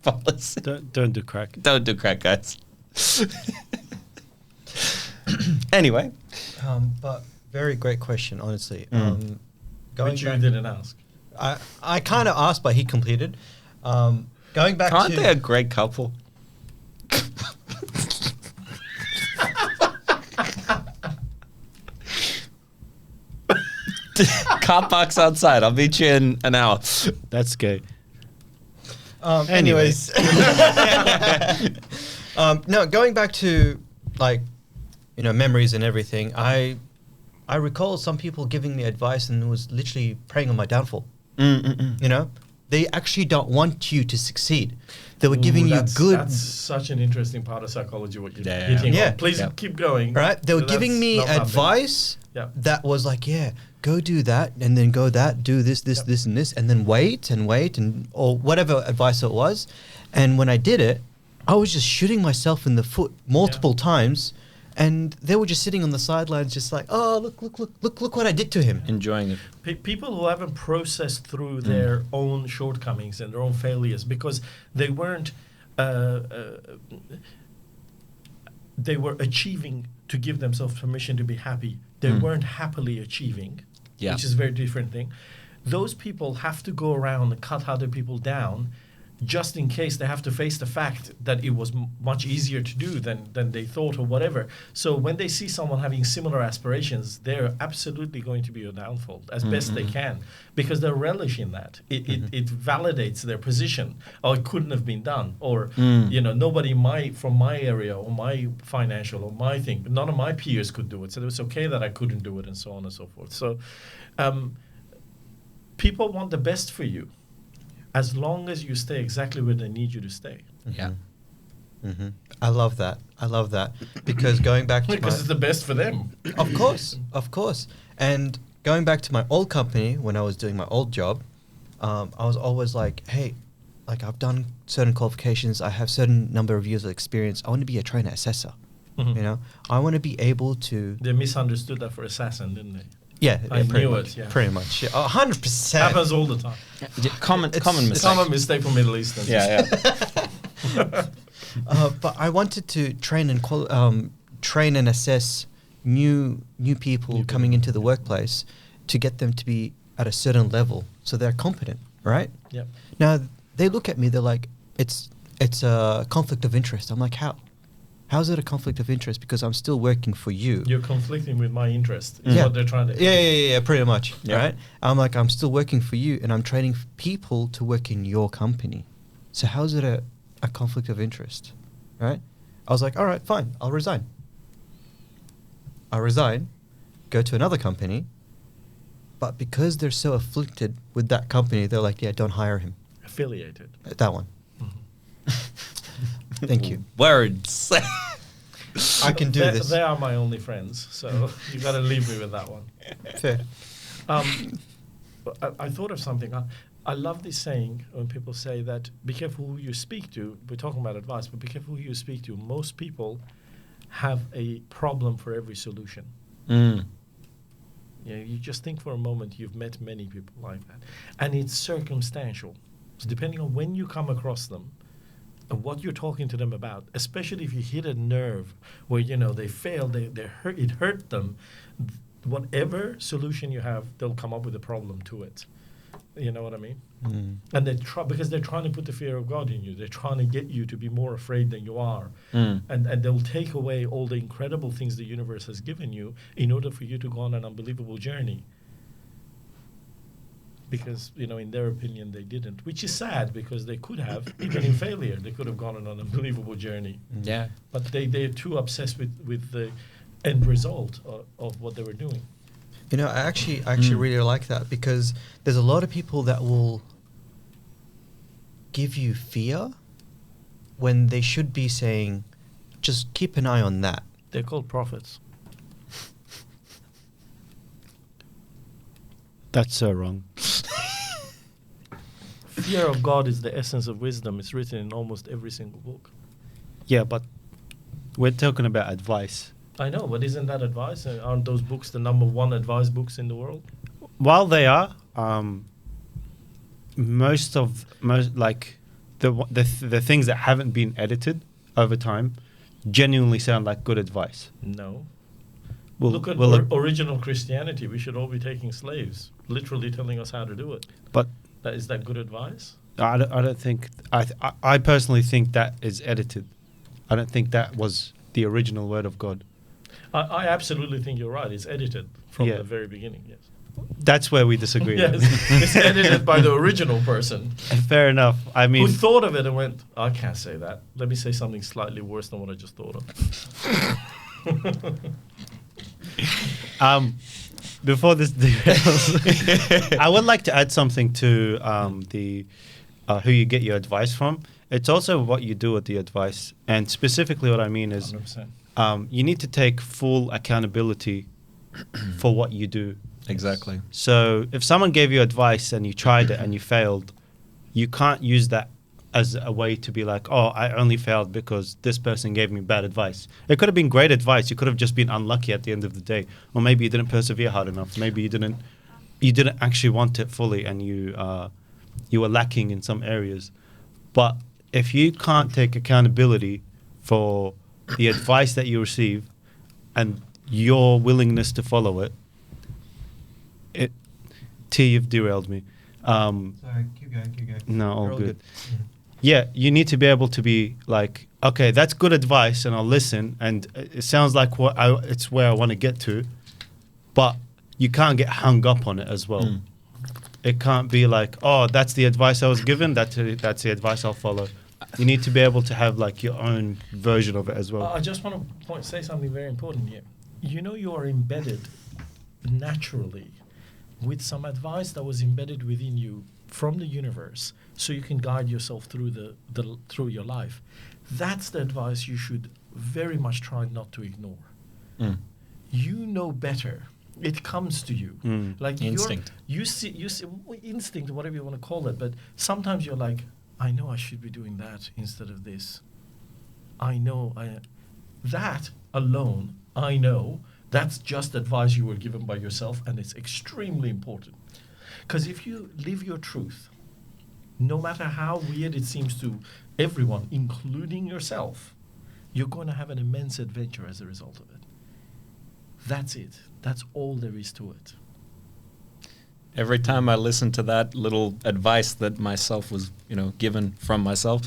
policy? Don't do crack. Don't do crack, guys. Anyway, But very great question, honestly. Which you didn't ask. I kind of asked, but he completed. Going back aren't to they a great couple? Car parks outside. I'll meet you in an hour. That's gay. Anyways, no, going back to like, memories and everything. I recall some people giving me advice and it was literally preying on my downfall. They actually don't want you to succeed. They were giving you good. That's such an interesting part of psychology. What you're Yeah. hitting Yeah. on. Please Yeah. keep going. Right? They were That's giving me not nothing. advice Yeah. that was like, yeah, go do that and then go that, do this, this, Yep. this, and this, and then wait and or whatever advice it was. And when I did it, I was just shooting myself in the foot multiple times. And they were just sitting on the sidelines, just like, oh, look what I did to him. Enjoying it. People who haven't processed through their own shortcomings and their own failures because they weren't they were achieving to give themselves permission to be happy. They weren't happily achieving, Yeah. which is a very different thing. Those people have to go around and cut other people down just in case they have to face the fact that it was much easier to do than they thought or whatever. So when they see someone having similar aspirations, they're absolutely going to be a downfall as best they can because they're relishing that. It validates their position. Oh, it couldn't have been done. Or, nobody from my area or my financial or my thing, none of my peers could do it. So it was okay that I couldn't do it and so on and so forth. So people want the best for you, as long as you stay exactly where they need you to stay. Yeah. I love that. Because going back to Because it's the best for them. Of course. And going back to my old company, when I was doing my old job, I was always like, hey, like I've done certain qualifications, I have certain number of years of experience, I want to be a trainer assessor. Mhm. I want to be able to... They misunderstood that for assassin, didn't they? Yeah, I pretty knew much, it, yeah. Pretty much. Yeah, 100%. Happens all the time. Common It's mistake. Common mistake for Middle Easterns. Yeah. But I wanted to train and assess new people coming into the workplace to get them to be at a certain level so they're competent, right? Yep. Now they look at me, they're like, it's a conflict of interest. I'm like, how? How's it a conflict of interest? Because I'm still working for you. You're conflicting with my interest. Is what they're trying to. Yeah, pretty much. Yeah. Right? I'm like, I'm still working for you and I'm training people to work in your company. So how's it a conflict of interest? Right? I was like, all right, fine, I'll resign. I resign, go to another company, but because they're so afflicted with that company, they're like, yeah, don't hire him. Affiliated. That one. Thank you. Words. I can do this. They are my only friends, so you got to leave me with that one. Fair. I thought of something. I love this saying when people say that be careful who you speak to. We're talking about advice, but be careful who you speak to. Most people have a problem for every solution. You just think for a moment, you've met many people like that. And it's circumstantial. So depending on when you come across them, and what you're talking to them about, especially if you hit a nerve where, they failed, they hurt, it hurt them, whatever solution you have, they'll come up with a problem to it. You know what I mean? And they try, because they're trying to put the fear of God in you. They're trying to get you to be more afraid than you are. And they'll take away all the incredible things the universe has given you in order for you to go on an unbelievable journey. Because, in their opinion, they didn't, which is sad because they could have, even in failure, they could have gone on an unbelievable journey. Yeah. But they're too obsessed with the end result of what they were doing. I actually really like that because there's a lot of people that will give you fear when they should be saying, just keep an eye on that. They're called prophets. That's so wrong. Fear of God is the essence of wisdom. It's written in almost every single book. Yeah, but we're talking about advice. I know, but isn't that advice? Aren't those books the number one advice books in the world? While they are, most like the things that haven't been edited over time genuinely sound like good advice. No. We'll- Look at we'll- original Christianity. We should all be taking slaves, literally telling us how to do it. But Is that good advice? I don't think I personally think that is edited. I don't think that was the original word of God. I absolutely think you're right. It's edited from Yeah. the very beginning, yes. That's where we disagree. Yes, it's edited by the original person Fair enough. I who mean, thought of it and went, I can't say that. Let me say something slightly worse than what I just thought of. before this derails, I would like to add something to the who you get your advice from. It's also what you do with the advice, and specifically what I mean is 100%. you need to take full accountability for what you do. Exactly. So if someone gave you advice and you tried it and you failed, you can't use that as a way to be like, oh, I only failed because this person gave me bad advice. It could have been great advice. You could have just been unlucky at the end of the day, or maybe you didn't persevere hard enough. Maybe you didn't actually want it fully, and you were lacking in some areas. But if you can't take accountability for the advice that you receive and your willingness to follow it, you've derailed me. Sorry, keep going. No, all You're good. Yeah, you need to be able to be like, okay, that's good advice, and I'll listen. And it sounds like it's where I want to get to, but you can't get hung up on it as well. It can't be like, oh, that's the advice I was given. That's the advice I'll follow. You need to be able to have like your own version of it as well. I just want to say something very important here. You know, you are embedded naturally with some advice that was embedded within you from the universe, so you can guide yourself through through your life. That's the advice you should very much try not to ignore. You know better. It comes to you like Instinct. You see instinct, whatever you want to call it. But sometimes you're like, I know I should be doing that instead of this. That alone, I know. That's just advice you were given by yourself, and it's extremely important. Because if you live your truth, no matter how weird it seems to everyone, including yourself, you're going to have an immense adventure as a result of it. That's it. That's all there is to it. Every time I listen to that little advice that myself was, given from myself,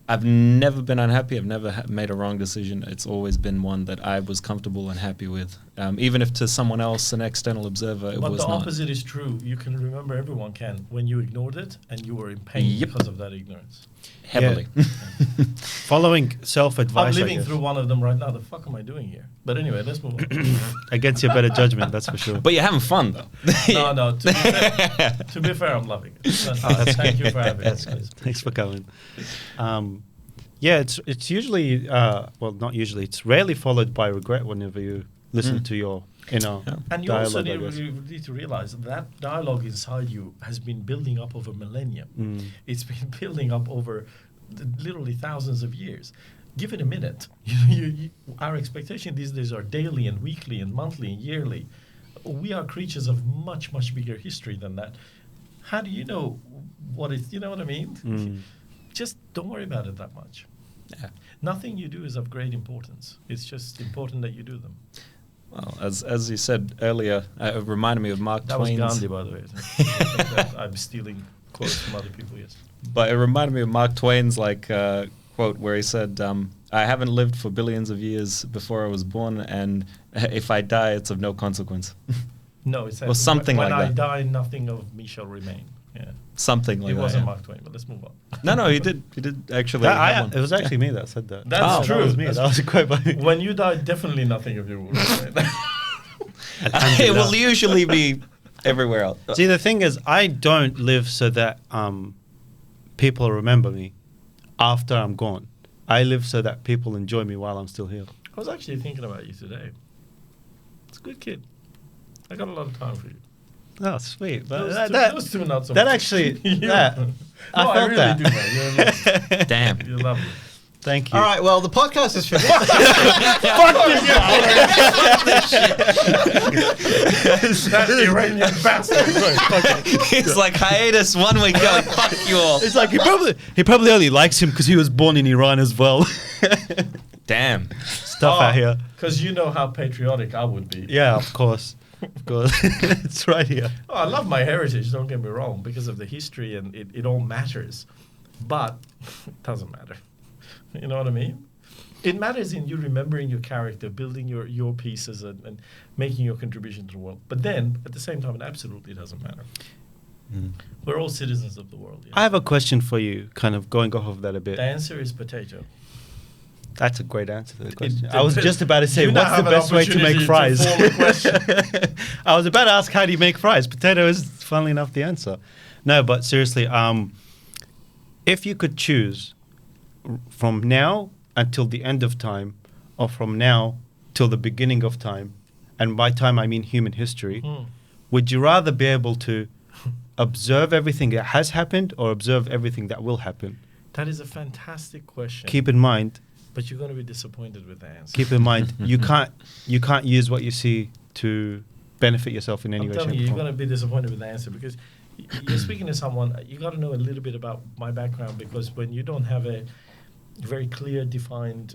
I've never been unhappy. I've never made a wrong decision. It's always been one that I was comfortable and happy with. Even if to someone else, an external observer, it but was the not. opposite is true. You can remember, everyone can, when you ignored it and you were in pain because of that ignorance. Heavily. Following self-advice. I'm living through one of them right now. The fuck am I doing here? But anyway, let's move on. Against your better judgment, that's for sure. But you're having fun, though. No. To be fair, I'm loving it. Thank you for having me. That's good. Thanks for coming. It's usually not usually. It's rarely followed by regret whenever you listen to your And you dialogue, also I guess. need to realize that dialogue inside you has been building up over millennia. It's been building up over literally thousands of years. Give it a minute. Our expectation these days are daily and weekly and monthly and yearly. We are creatures of much, much bigger history than that. How do you know what it's, you know what I mean? Just don't worry about it that much. Yeah. Nothing you do is of great importance. It's just important that you do them. Well, as you said earlier, it reminded me of Mark That Twain's... was Gandhi, by the way. I think that I'm stealing quotes from other people, yes. But it reminded me of Mark Twain's quote where he said, I haven't lived for billions of years before I was born, and if I die, it's of no consequence. No, it said, or something when like I that. die, nothing of me shall remain. Yeah. Something like It that. wasn't yeah. Mark Twain, but let's move on. No, he did actually have one. It was actually me that said that. That's true. That was me. That's that was a quote by me. When you die, definitely nothing of you will remain. It will usually be everywhere else. See, the thing is, I don't live so that people remember me after I'm gone. I live so that people enjoy me while I'm still here. I was actually thinking about you today. It's a good kid. I got a lot of time for you. Oh, sweet. But Those two not so that much. actually, You- that, I No, felt really that. do, man. You're lovely. Damn. You're lovely. Thank you. All right, well, the podcast is finished. That Iranian bastard. It's like hiatus 1 week ago. Like, fuck you all. It's like he probably only likes him because he was born in Iran as well. Damn. Stuff out here. Because you know how patriotic I would be. Yeah, of course. Of course. It's right here. Oh, I love my heritage, don't get me wrong, because of the history and it all matters. But it doesn't matter. You know what I mean? It matters in you remembering your character, building your pieces, and making your contribution to the world. But then, at the same time, it absolutely doesn't matter. We're all citizens of the world. I have a question for you, kind of going off of that a bit. The answer is potato. That's a great answer to the question. It- I was just about to say, you now what's the have an best way to make opportunity to fries? form a question. I was about to ask, how do you make fries? Potato is, funnily enough, the answer. No, but seriously, if you could choose from now until the end of time, or from now till the beginning of time, and by time I mean human history, would you rather be able to observe everything that has happened or observe everything that will happen? That is a fantastic question. Keep in mind, But you're going to be disappointed with the answer. keep in mind, you can't use what you see to benefit yourself in any I'm way, telling shape, you, or you're form. going to be disappointed with the answer because you're speaking to someone. You got to know a little bit about my background, because when you don't have a very clear, defined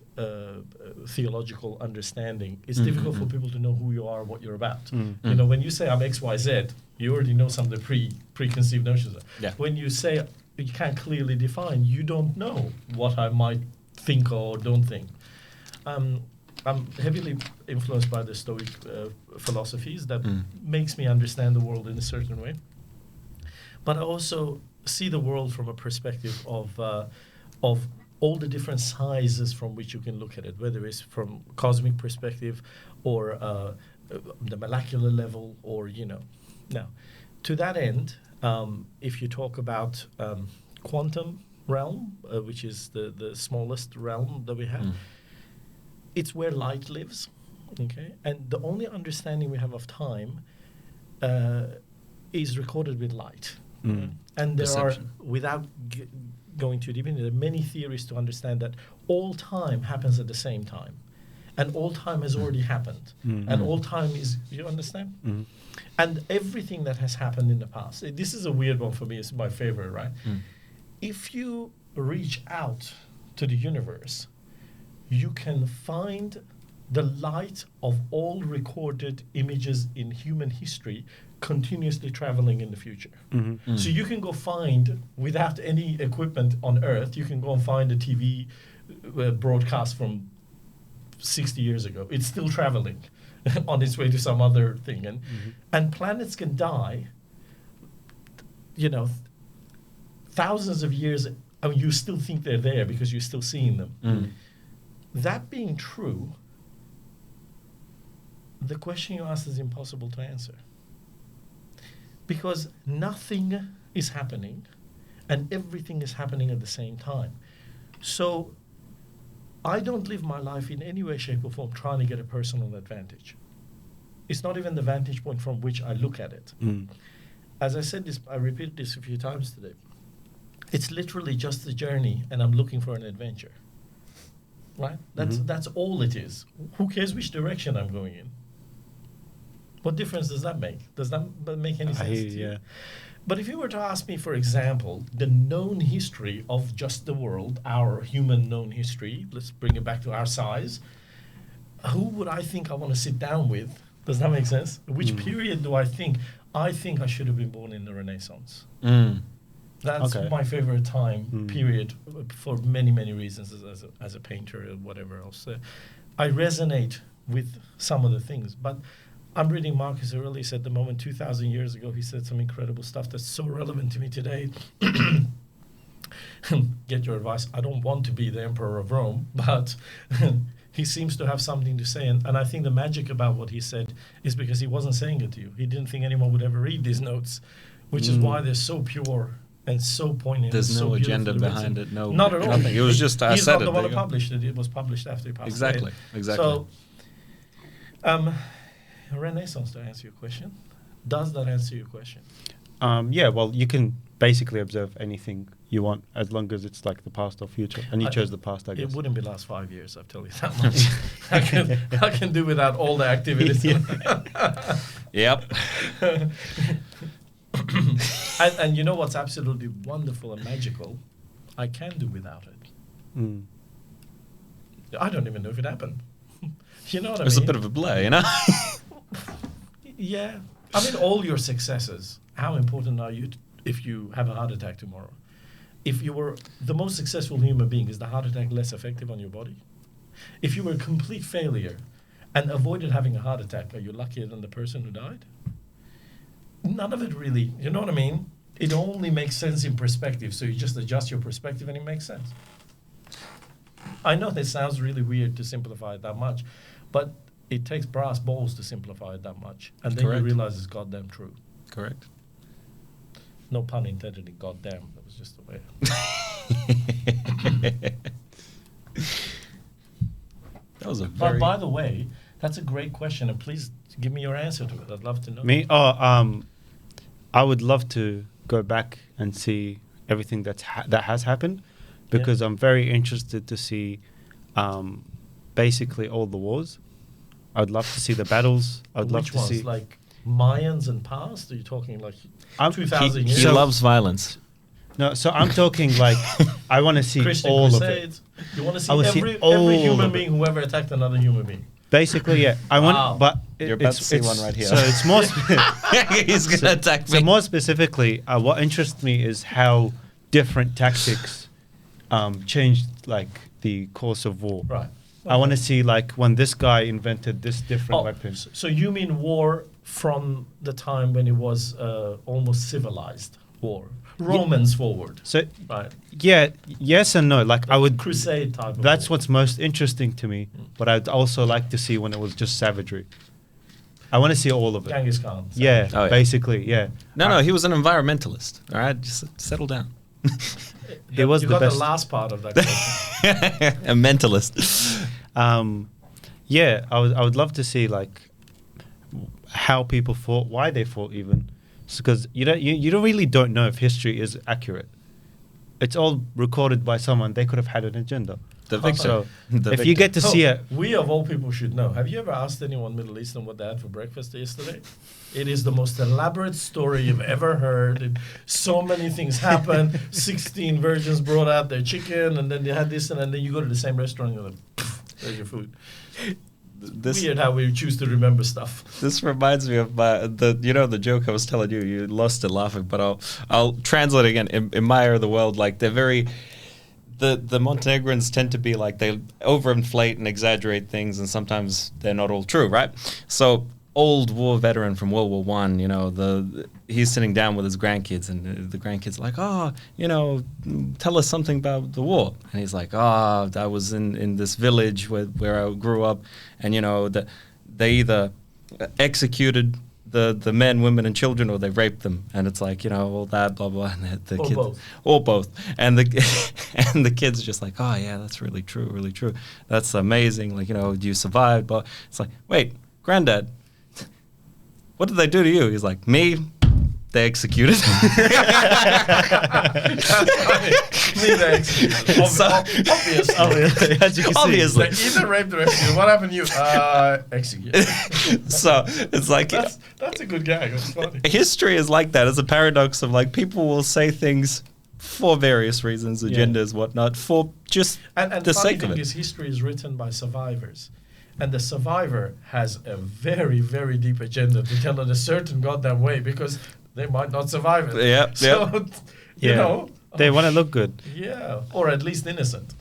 theological understanding, it's difficult for people to know who you are, what you're about. You know, when you say I'm X, Y, Z, you already know some of the preconceived notions. Yeah. When you say you can't clearly define, you don't know what I might think or don't think. I'm heavily influenced by the Stoic philosophies that makes me understand the world in a certain way. But I also see the world from a perspective of all the different sizes from which you can look at it, whether it's from cosmic perspective or the molecular level, or, you know. Now, to that end, if you talk about quantum realm, which is the smallest realm that we have, it's where light lives, okay? And the only understanding we have of time is recorded with light. And there Perception. are, without going too deep into it, there are many theories to understand that all time happens at the same time. And all time has already happened. And all time is, you understand? And everything that has happened in the past, this is a weird one for me, it's my favorite, right? If you reach out to the universe, you can find the light of all recorded images in human history continuously traveling in the future. So you can go find, without any equipment on Earth, you can go and find a TV broadcast from 60 years ago. It's still traveling on its way to some other thing. And planets can die, you know, thousands of years. I mean, you still think they're there because you're still seeing them. That being true, the question you asked is impossible to answer. Because nothing is happening and everything is happening at the same time. So I don't live my life in any way, shape, or form trying to get a personal advantage. It's not even the vantage point from which I look at it. As I said this, I repeated this a few times today. It's literally just a journey, and I'm looking for an adventure. Right? That's all it is. Who cares which direction I'm going in? What difference does that make? Does that make any sense to you? Yeah. But if you were to ask me, for example, the known history of just the world, our human known history, let's bring it back to our size, who would I think I want to sit down with? Does that make sense? Which period do I think? I think I should have been born in the Renaissance. That's Okay. my favorite time period for many, many reasons as a painter or whatever else. I resonate with some of the things, but I'm reading Marcus Aurelius at the moment. 2,000 years ago, he said some incredible stuff that's so relevant to me today. Get your advice. I don't want to be the emperor of Rome, but he seems to have something to say. And I think the magic about what he said is because he wasn't saying it to you. He didn't think anyone would ever read these notes, which is why they're so pure and so poignant. There's and so no agenda beautifully behind written. it. No, Not at all. nothing. It was just I He's said not it. the one there who you go. published it. It was published after he passed Exactly. away. Exactly. So, Renaissance, to answer your question. Does that answer your question? Yeah, well, you can basically observe anything you want as long as it's like the past or future. And you chose the past, I guess. It wouldn't be last 5 years, I'll tell you that much. I can do without all the activities. Yep. And you know what's absolutely wonderful and magical? I can do without it. I don't even know if it happened. You know what I mean? It's a bit of a blur, you know? Yeah. I mean, all your successes, how important are you if you have a heart attack tomorrow? If you were the most successful human being, is the heart attack less effective on your body? If you were a complete failure and avoided having a heart attack, are you luckier than the person who died? None of it really, you know what I mean? It only makes sense in perspective, so you just adjust your perspective and it makes sense. I know this sounds really weird to simplify it that much, but it takes brass balls to simplify it that much. And then Correct. you realize it's goddamn true. Correct. No pun intended in goddamn, that was just the way. That was a But very... by the way, that's a great question, and please give me your answer to it. I'd love to know. Me? I would love to go back and see everything that has happened, because I'm very interested to see basically all the wars. I'd love to see the battles. I'd love Which to ones? see. Like Mayans and past? Are you talking like I'm- 2,000 He years? So- loves violence. No, so I'm talking like I want to see Christian all Crusades. of it. You want to see I wanna see every all human of it. being who ever attacked another human being. Basically, yeah. I Wow. want, but You're about to see one right here. So it's more. He's gonna attack me. So more specifically, what interests me is how different tactics changed like the course of war. Right. I want to see like when this guy invented this different weapon. So you mean war from the time when it was almost civilized war? Romans forward. So Right. yeah, yes and no. Like I would. Crusade type of That's war. what's most interesting to me. But I'd also like to see when it was just savagery. I want to see all of it. Genghis Khan. Yeah, Oh, yeah. basically, yeah. No, he was an environmentalist. All right, just settle down. He was you the got best. the last part of that question. A mentalist. Yeah, I would love to see like how people fought, why they fought, even, because you don't really don't know if history is accurate. It's all recorded by someone. They could have had an agenda. The victor. So The if you victor. get to see it, We of all people should know. Have you ever asked anyone Middle Eastern what they had for breakfast yesterday? It is the most elaborate story you've ever heard. So many things happen. 16 virgins brought out their chicken, and then they had this, and then you go to the same restaurant, and you're like, "Pff, there's your food. This Weird how we choose to remember stuff. this reminds me of the joke I was telling you. You lost it laughing, but I'll translate it again. In my area of the world, like they're very. The Montenegrins tend to be like they overinflate and exaggerate things, and sometimes they're not all true, right? So old war veteran from World War One, he's sitting down with his grandkids, and the grandkids are like, tell us something about the war, and he's like, I was in this village where I grew up, and they either executed the men, women, and children, or they raped them, and it's like all that blah blah, and the Or kids, both. or both, and the kids are just like, oh yeah, that's really true, that's amazing, you survived, but it's like, wait, granddad, what did they do to you? He's like, me, they executed. Me, they executed. Obvious. obviously, as you can Obviously. They either raped or executed. What happened to you? Executed. So it's like That's a good gag. That's funny. history is like that. It's a paradox of like people will say things for various reasons, agendas, whatnot, for just And the funny sake of thing it. is, history is written by survivors. And the survivor has a very, very deep agenda to tell it a certain goddamn way because they might not survive it. Yep, So, you know. they want to look good. Yeah, or at least innocent.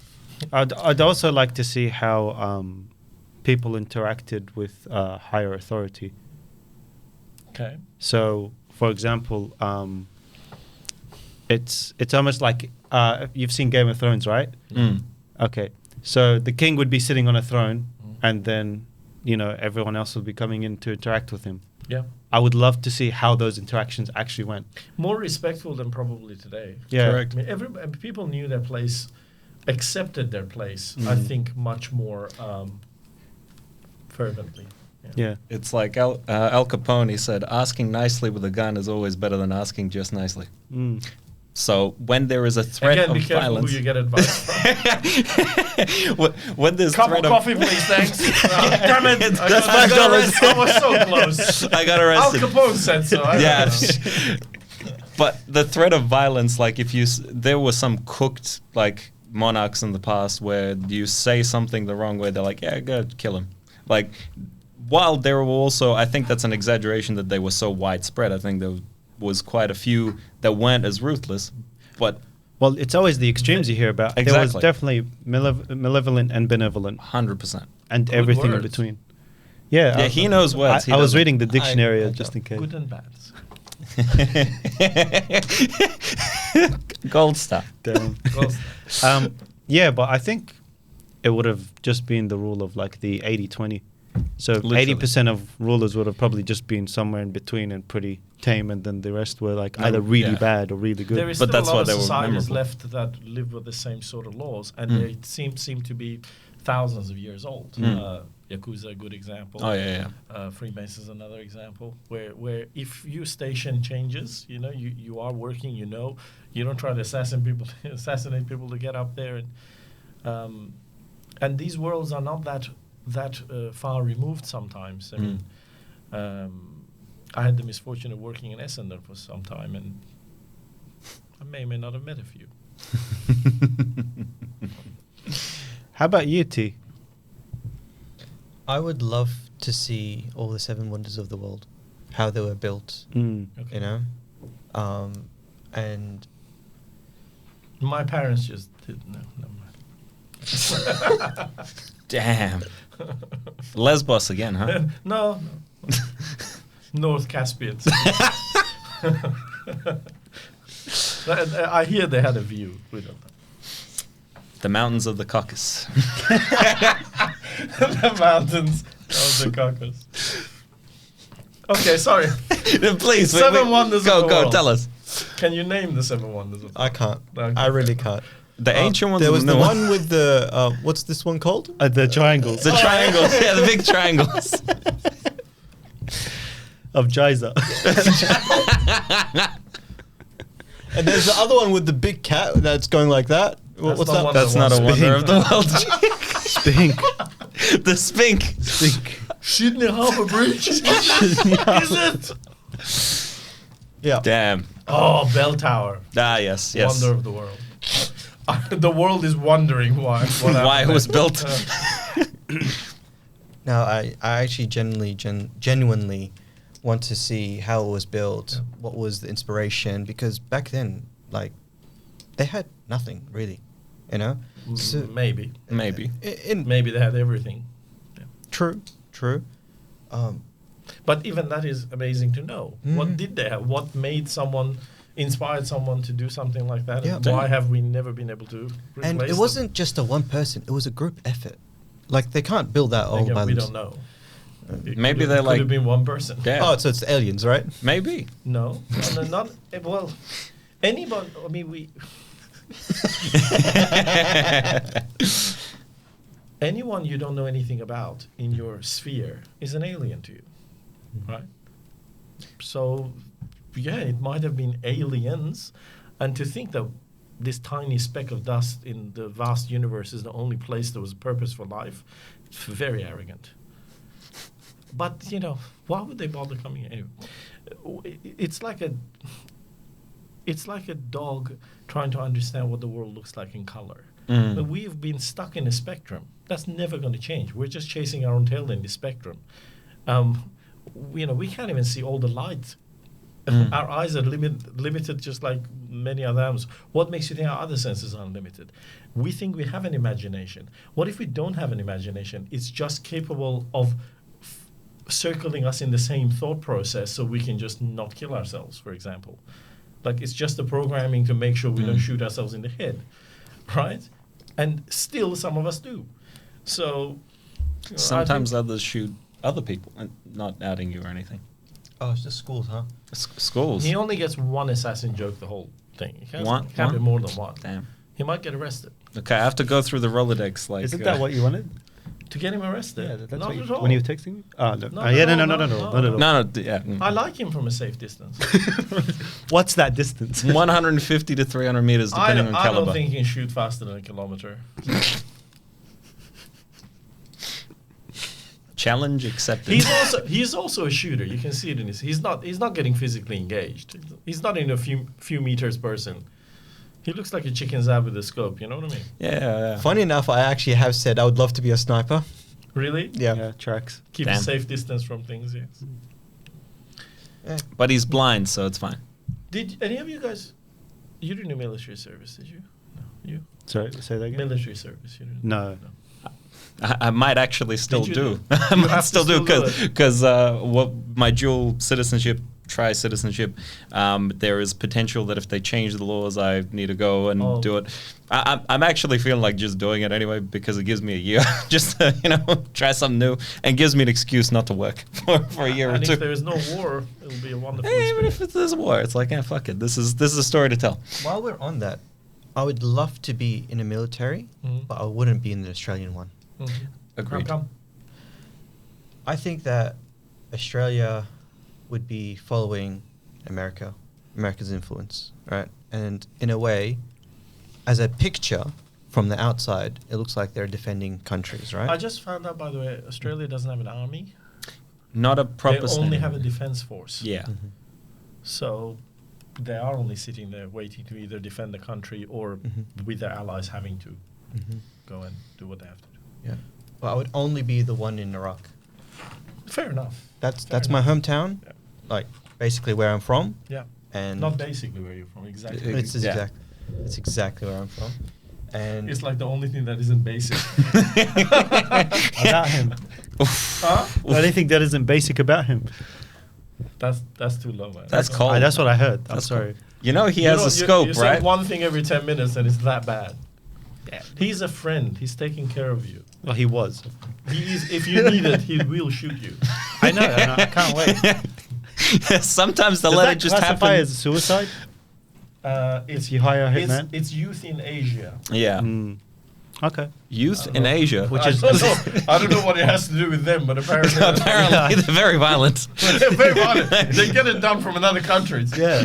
I'd also like to see how people interacted with higher authority. Okay. So, for example, it's almost like you've seen Game of Thrones, right? Mm. Okay, so the king would be sitting on a throne, and then everyone else would be coming in to interact with him. Yeah. I would love to see how those interactions actually went. More respectful than probably today. Yeah, Correct. I mean, people knew their place, accepted their place, I think, much more fervently. Yeah. It's like Al Capone said, asking nicely with a gun is always better than asking just nicely. Mm. So when there is a threat Again, of be careful violence, who you get advice from. when there's Cup of threat of coffee, please, thanks. Damn it. That's I got $5. arrested. I was so close. I got Al arrested. Capone said so. I don't Yeah. know. But the threat of violence, like if there were some cooked like monarchs in the past where you say something the wrong way, they're like, yeah, go kill him. Like, while there were also, I think that's an exaggeration that they were so widespread. I think there was quite a few that weren't as ruthless, but Well, it's always the extremes you hear about. There was Exactly. definitely malevolent and benevolent, 100%. and Good everything in words. between. Yeah, Yeah, he knows words. He I was doesn't. reading the dictionary I just in case. Good and bad. Gold star. Damn. Well, Yeah, but I think it would have just been the rule of like the 80-20. So Literally. 80% of rulers would have probably just been somewhere in between and pretty tame, and then the rest were like either really yeah. bad or really good. there is But still that's a lot why of they were societies memorable. left that live with the same sort of laws, and Mm. they seem to be thousands of years old. Mm. Yakuza, a good example. Oh, yeah. Freemasons, another example, where if your station changes, you are working, you don't try to assassinate people to get up there, and these worlds are not that far removed sometimes. I mean, I had the misfortune of working in Essendon for some time, and I may or may not have met a few. How about you, T? I would love to see all the 7 wonders of the world, how they were built, Mm. Okay. you know, and My parents just didn't know. Never mind. Damn. Lesbos again, huh? No. North Caspian. I hear they had a view. We don't know. The mountains of the Caucasus. The mountains of the Caucasus. Okay, sorry. Please. Seven wonders of Go, the go, world. tell us. Can you name the 7 wonders of the I can't. Okay. I really can't. The ancient ones. There or was the new one with the what's this one called? The triangles The triangles. Yeah, the big triangles. of Giza. And there's the other one with the big cat that's going like that. That's What's not that? one That's the not a ones- wonder of the world. Spink. The spink. Spink. Sydney Harbour Bridge. Is it? Yeah. Damn. Oh, Bell Tower. Ah, yes. Wonder of the world. The world is wondering why. What Why it happened was there. built. No, I actually genuinely want to see how it was built, what was the inspiration, because back then, like, they had nothing really, you know. So, Maybe. Maybe. Maybe they had everything. Yeah. True. But even that is amazing to know. What Mhm. did they have? What inspired someone to do something like that? Yeah. And why have we never been able to replace And it them? wasn't just a one person; it was a group effort. Like they can't build that all Again, by we themselves. don't know. It Maybe could they're have, like- could have been one person. Yeah. Oh, so it's the aliens, right? Maybe. No, not well. Anybody? I mean, anyone you don't know anything about in your sphere is an alien to you, right? So, yeah, it might have been aliens, and to think that this tiny speck of dust in the vast universe is the only place there was a purpose for life, it's very arrogant. But why would they bother coming here anyway? It's like a dog trying to understand what the world looks like in color. Mm. But we've been stuck in a spectrum. That's never going to change. We're just chasing our own tail in the spectrum. We can't even see all the light. Mm. Our eyes are limited just like many other animals. What makes you think our other senses are unlimited? We think we have an imagination. What if we don't have an imagination? It's just capable of circling us in the same thought process so we can just not kill ourselves, for example. Like it's just the programming to make sure we don't shoot ourselves in the head, right? And still some of us do. So I Sometimes think- others shoot other people, and not outing you or anything. Oh, it's just schools, huh? Schools. he only gets one assassin joke the whole thing. It can't, One? can't be One? more than one. Damn. He might get arrested. Okay, I have to go through the Rolodex. Like, Isn't that what you wanted? To get him arrested? Yeah, that's Not what at you, all. when you were texting me. Oh, no. No, Yeah, no, no, no, no, no, no, no, no. no, no. No, yeah. I like him from a safe distance. What's that distance? 150 to 300 meters, depending on I caliber. don't think he can shoot faster than a kilometer. Challenge accepted. He's also a shooter. You can see it in his. He's not getting physically engaged. He's not in a few meters person. He looks like a chicken zab with a scope. You know what I mean? yeah. Funny enough, I actually have said I would love to be a sniper. Really? Yeah. Tracks. Keep a Damn. safe distance from things. Yes. But he's blind, so it's fine. Did any of you guys You didn't do military service, did you? No, you Sorry, say that again. military service. You didn't. No. I might actually still Did you do. do? I You might have to still do still do it. because what my dual citizenship, tri-citizenship, there is potential that if they change the laws, I need to go and Oh. do it. I'm actually feeling like just doing it anyway because it gives me a year just to, try something new and gives me an excuse not to work for a year or And two. if there is no war, it'll be a wonderful Hey, even experience. if there's a war, it's like, fuck it. This is a story to tell. While we're on that, I would love to be in a military, Mhm. but I wouldn't be in the Australian one. Mhm. Agreed. Come. I think that Australia would be following America's influence, right? And in a way, as a picture from the outside, it looks like they're defending countries, right? I just found out, by the way, Australia doesn't have an army. Not a proper. They only standing have a army. defense force. Yeah. Mhm. So they are only sitting there waiting to either defend the country or Mhm. with their allies having to Mhm. go and do what they have to do. Yeah. But I would only be the one in Iraq. Fair enough. That's Fair my enough. hometown, Yeah. like basically where I'm from, Yeah. and Not basically where you're from, exactly. it's Yeah. it's exactly where I'm from, and It's like the only thing that isn't basic. About him. Huh? The only thing that isn't basic about him. That's too low, man. That's cold. That's what I heard. I'm That's sorry. He You has know, a you scope, say right? one thing every 10 minutes and it's that bad. He's a friend. He's taking care of you. Well, he was. He is. If you need it, he will shoot you. I know. I can't wait. Sometimes the Does letter that just classify happens. as suicide? It's you hire a it's, hitman? it's youth in Asia. Yeah. Mm. Okay. Youth I in don't know. Asia. Which I is- don't know. I don't know what it has to do with them, but apparently, Apparently, they're very violent. they're very honest. They get it done from another country. Yeah.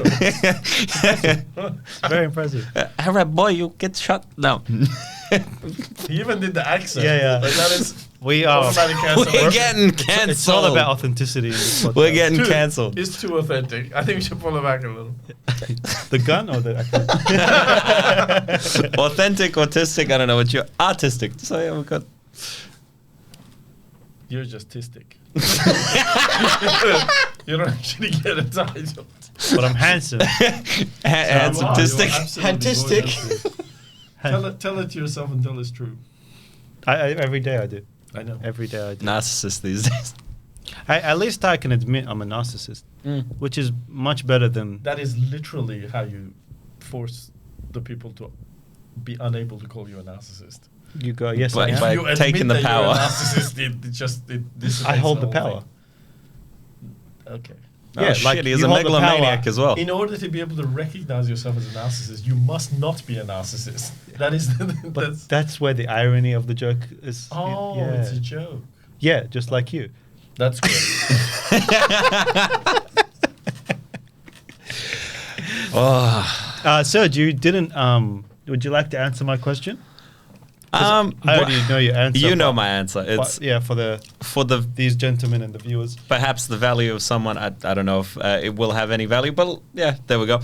Very impressive. All right, boy, you get shot. No. He even did the accent. Yeah, yeah. Like that is We are. automatic cancellation. We're getting cancelled. It's all about authenticity. In this podcast. We're getting Too- cancelled. It's too authentic. I think we should pull it back a little. The gun or the. Authentic, autistic, I don't know what you're. Artistic. So yeah, we got. You're just tistic. You don't actually get a title. But I'm handsome. Handsome You are tistic. Fantastic. gorgeous. Tell it to yourself until it's true. Every day I do. I know. Every day I do. Narcissist these days. At least I can admit I'm a narcissist, which is much better than. That is literally how you force the people to be unable to call you a narcissist. You go. Yes, But- I am. but- You admit taking the that you're power. a narcissist, it dissipates I hold the whole power. thing. Okay. Oh, Yeah, shit, like, he's you a hold the power. megalomaniac as well. In order to be able to recognize yourself as a narcissist, you must not be a narcissist. That is. But that's where the irony of the joke is. oh, yeah. it's a joke. Yeah, just like you. That's great. Oh. Serge, you didn't. Would you like to answer my question? I already wha- know your answer. You know but- my answer. but It's yeah, for these gentlemen and the viewers. perhaps the value of someone. I don't know if it will have any value, but yeah, there we go.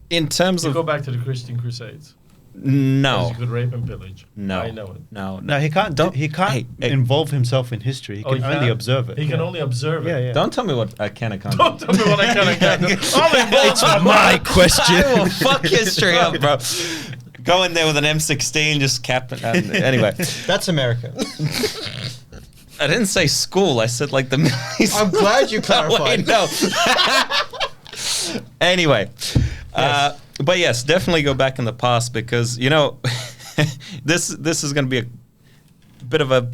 In terms You of go back to the Christian Crusades. no, Because you could rape and pillage. no, I know it. no, No, he can't. Don't- He can't hey, hey. involve himself in history. He can only observe it. He can Yeah. only observe it. Yeah, yeah. Don't tell me what I can and can't. Don't tell me what I can and can't do. I'm involved. It's my question. I will fuck history up, bro. Go in there with an M16, just cap it. Anyway, That's America. I didn't say school. I said like the Middle East. I'm glad you Wait, clarified. no. Anyway, but yes, definitely go back in the past because this is going to be a bit of a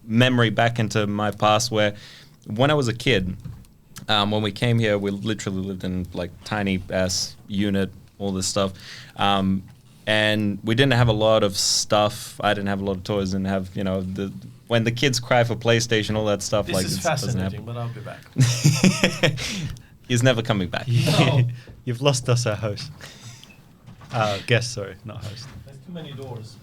memory back into my past where when I was a kid, when we came here, we literally lived in like tiny ass unit, all this stuff. And we didn't have a lot of stuff. I didn't have a lot of toys. Didn't have, when the kids cry for PlayStation, all that stuff. This like is it doesn't fascinating, happen. but I'll be back. He's never coming back. No. You've lost us, our host. Guest, sorry, not host. There's too many doors.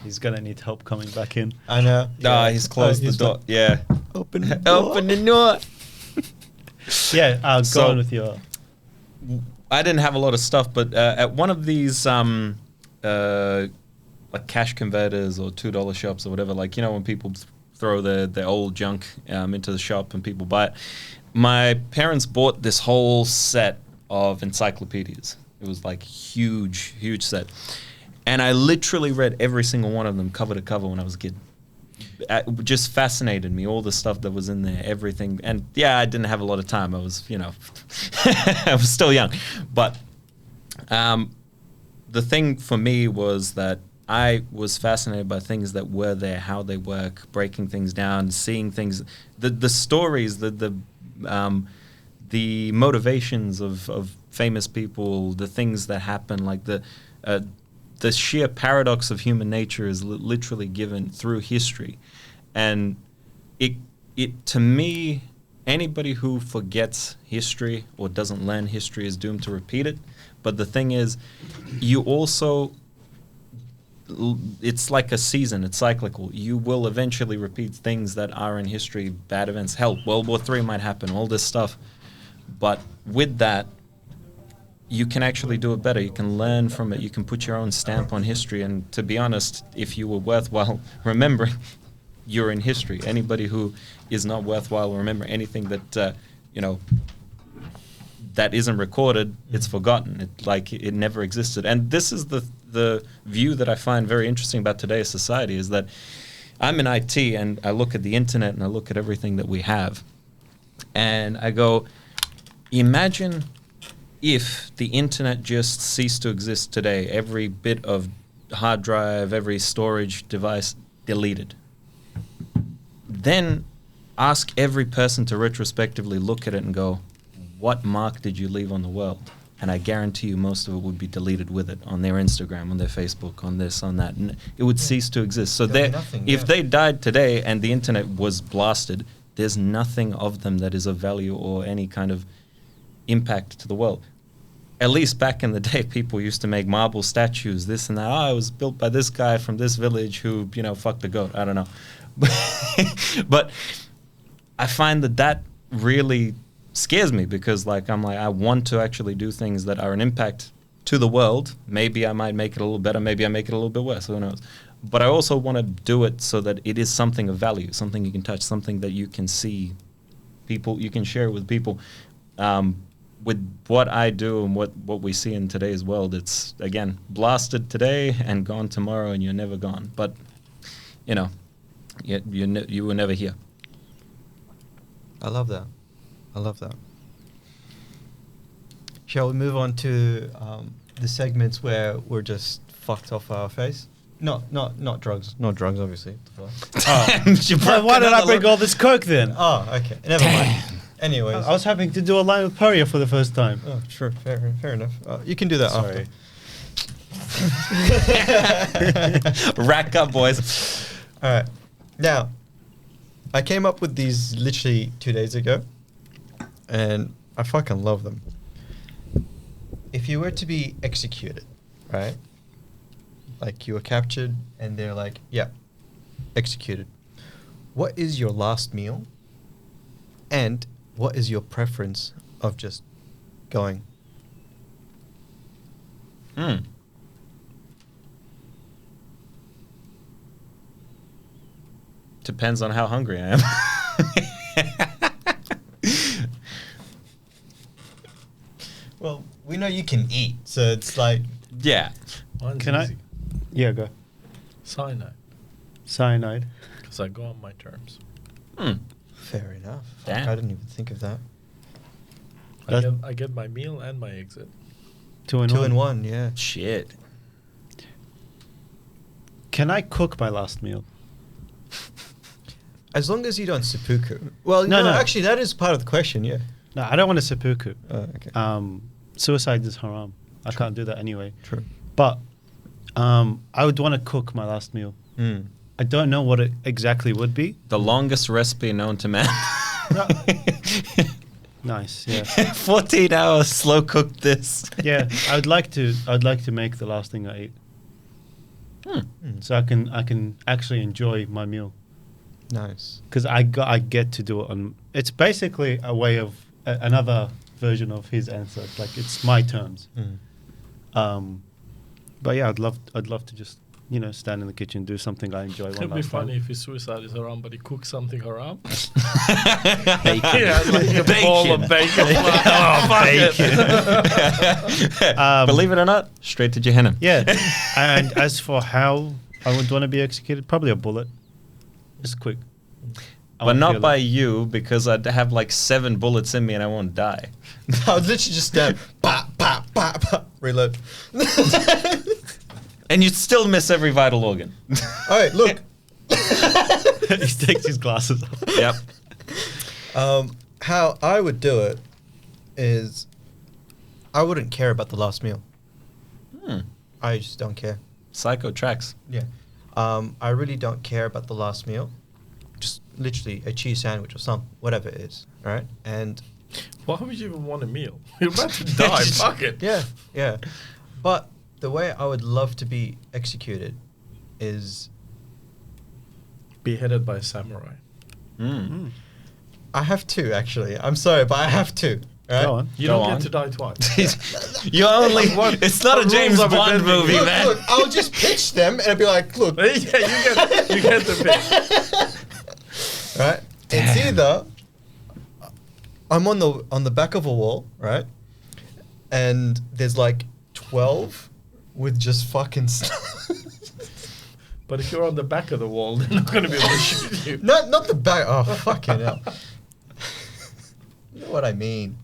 He's gonna need help coming back in. I know. No, he's closed he's the door. not- Yeah. Open the door. Open the door. Yeah, go So- on with your. I didn't have a lot of stuff, but at one of these like cash converters or $2 shops or whatever, like when people throw their old junk into the shop and people buy it, my parents bought this whole set of encyclopedias. It was like huge set. And I literally read every single one of them cover to cover when I was a kid. It just fascinated me, all the stuff that was in there, everything. And yeah, I didn't have a lot of time. I was, I was still young. But the thing for me was that I was fascinated by things that were there, how they work, breaking things down, seeing things, the stories, the motivations of famous people, the things that happen, like the sheer paradox of human nature is literally given through history. And it to me, anybody who forgets history or doesn't learn history is doomed to repeat it. But the thing is, you also, it's like a season, it's cyclical. You will eventually repeat things that are in history, bad events. Hell, World War III might happen, all this stuff. But with that, you can actually do it better. You can learn from it. You can put your own stamp on history. And to be honest, if you were worthwhile remembering, you're in history. Anybody who is not worthwhile remembering anything that, that isn't recorded, it's forgotten. It never existed. And this is the view that I find very interesting about today's society, is that I'm in IT and I look at the internet and I look at everything that we have. And I go, imagine if the internet just ceased to exist today, every bit of hard drive, every storage device deleted. Then ask every person to retrospectively look at it and go, what mark did you leave on the world? And I guarantee you most of it would be deleted with it, on their Instagram, on their Facebook, on this, on that. And it would cease to exist. So if they died today and the internet was blasted, there's nothing of them that is of value or any kind of impact to the world. At least back in the day, people used to make marble statues, this and that. Oh, it was built by this guy from this village who, fucked a goat. I don't know. But I find that really scares me, because I want to actually do things that are an impact to the world. Maybe I might make it a little better. Maybe I make it a little bit worse. Who knows? But I also want to do it so that it is something of value, something you can touch, something that you can see people, you can share with people. With what I do and what we see in today's world, it's, again, blasted today and gone tomorrow, and you're never gone. But, you were never here. I love that. Shall we move on to the segments where we're just fucked off our face? Not drugs. Not drugs, obviously. Why did I bring all this coke then? Oh, okay. Never mind. Anyways, I was having to do a line with Poria for the first time. Oh, sure, fair enough. You can do that Sorry. after. Rack up, boys. All right. Now, I came up with these literally 2 days ago, and I fucking love them. If you were to be executed, right? Like you were captured, and they're like, yeah, executed. What is your last meal? And what is your preference of just going? Depends on how hungry I am. Well, we know you can eat, so it's like... Yeah. Mine's Can easy. Yeah, go. Cyanide. Because I go on my terms. Fair enough. Damn. I didn't even think of that. I get my meal and my exit. 2 in 2 1. in 1, yeah. Shit. Can I cook my last meal? As long as you don't seppuku. Well, No, no, no. actually, that is part of the question, yeah. No, I don't want to seppuku. Oh, okay. Suicide is haram. I can't do that anyway. True. But I would want to cook my last meal. Mm. I don't know what it exactly would be. The longest recipe known to man. Nice, yeah. 14 hours slow cooked this. Yeah, I'd like to make the last thing I eat. So I can actually enjoy my meal. Nice. Because I get to do it on. It's basically a way of another version of his answer. Like it's my terms. Mm. But yeah, I'd love to just stand in the kitchen, do something I enjoy. It'd be last funny time. if his suicide is haram, but he cooks something haram. Bacon. Yeah, like a bowl of bacon. Oh, fuck it. Believe it or not, straight to Gehenna. Yeah. And as for how I would want to be executed, probably a bullet. Just quick. I But won't not feel by it. you, because I'd have like 7 bullets in me and I won't die. I would literally just stab, reload. And you'd still miss every vital organ. All right, look. He takes his glasses off. Yep. How I would do it is I wouldn't care about the last meal. I just don't care. Psycho tracks. Yeah. I really don't care about the last meal. Just literally a cheese sandwich or something, whatever it is. All right. And Why would you even want a meal? You're about to die. Fuck it. yeah. But the way I would love to be executed is Beheaded by a samurai. I have to actually. I'm sorry, but I have to. Right? Go on. You Go don't on. get to die twice. You only. What- It's not what a James rules are we Bond bending? movie, Look, man. look, I'll just pitch them and I'll be like, look, Yeah, you get the pick. right? It's either I'm on the back of a wall, right? And there's like 12 with just fucking stuff. But if you're on the back of the wall, they're not going to be able to shoot you. not the back. Oh, fucking hell. You know what I mean?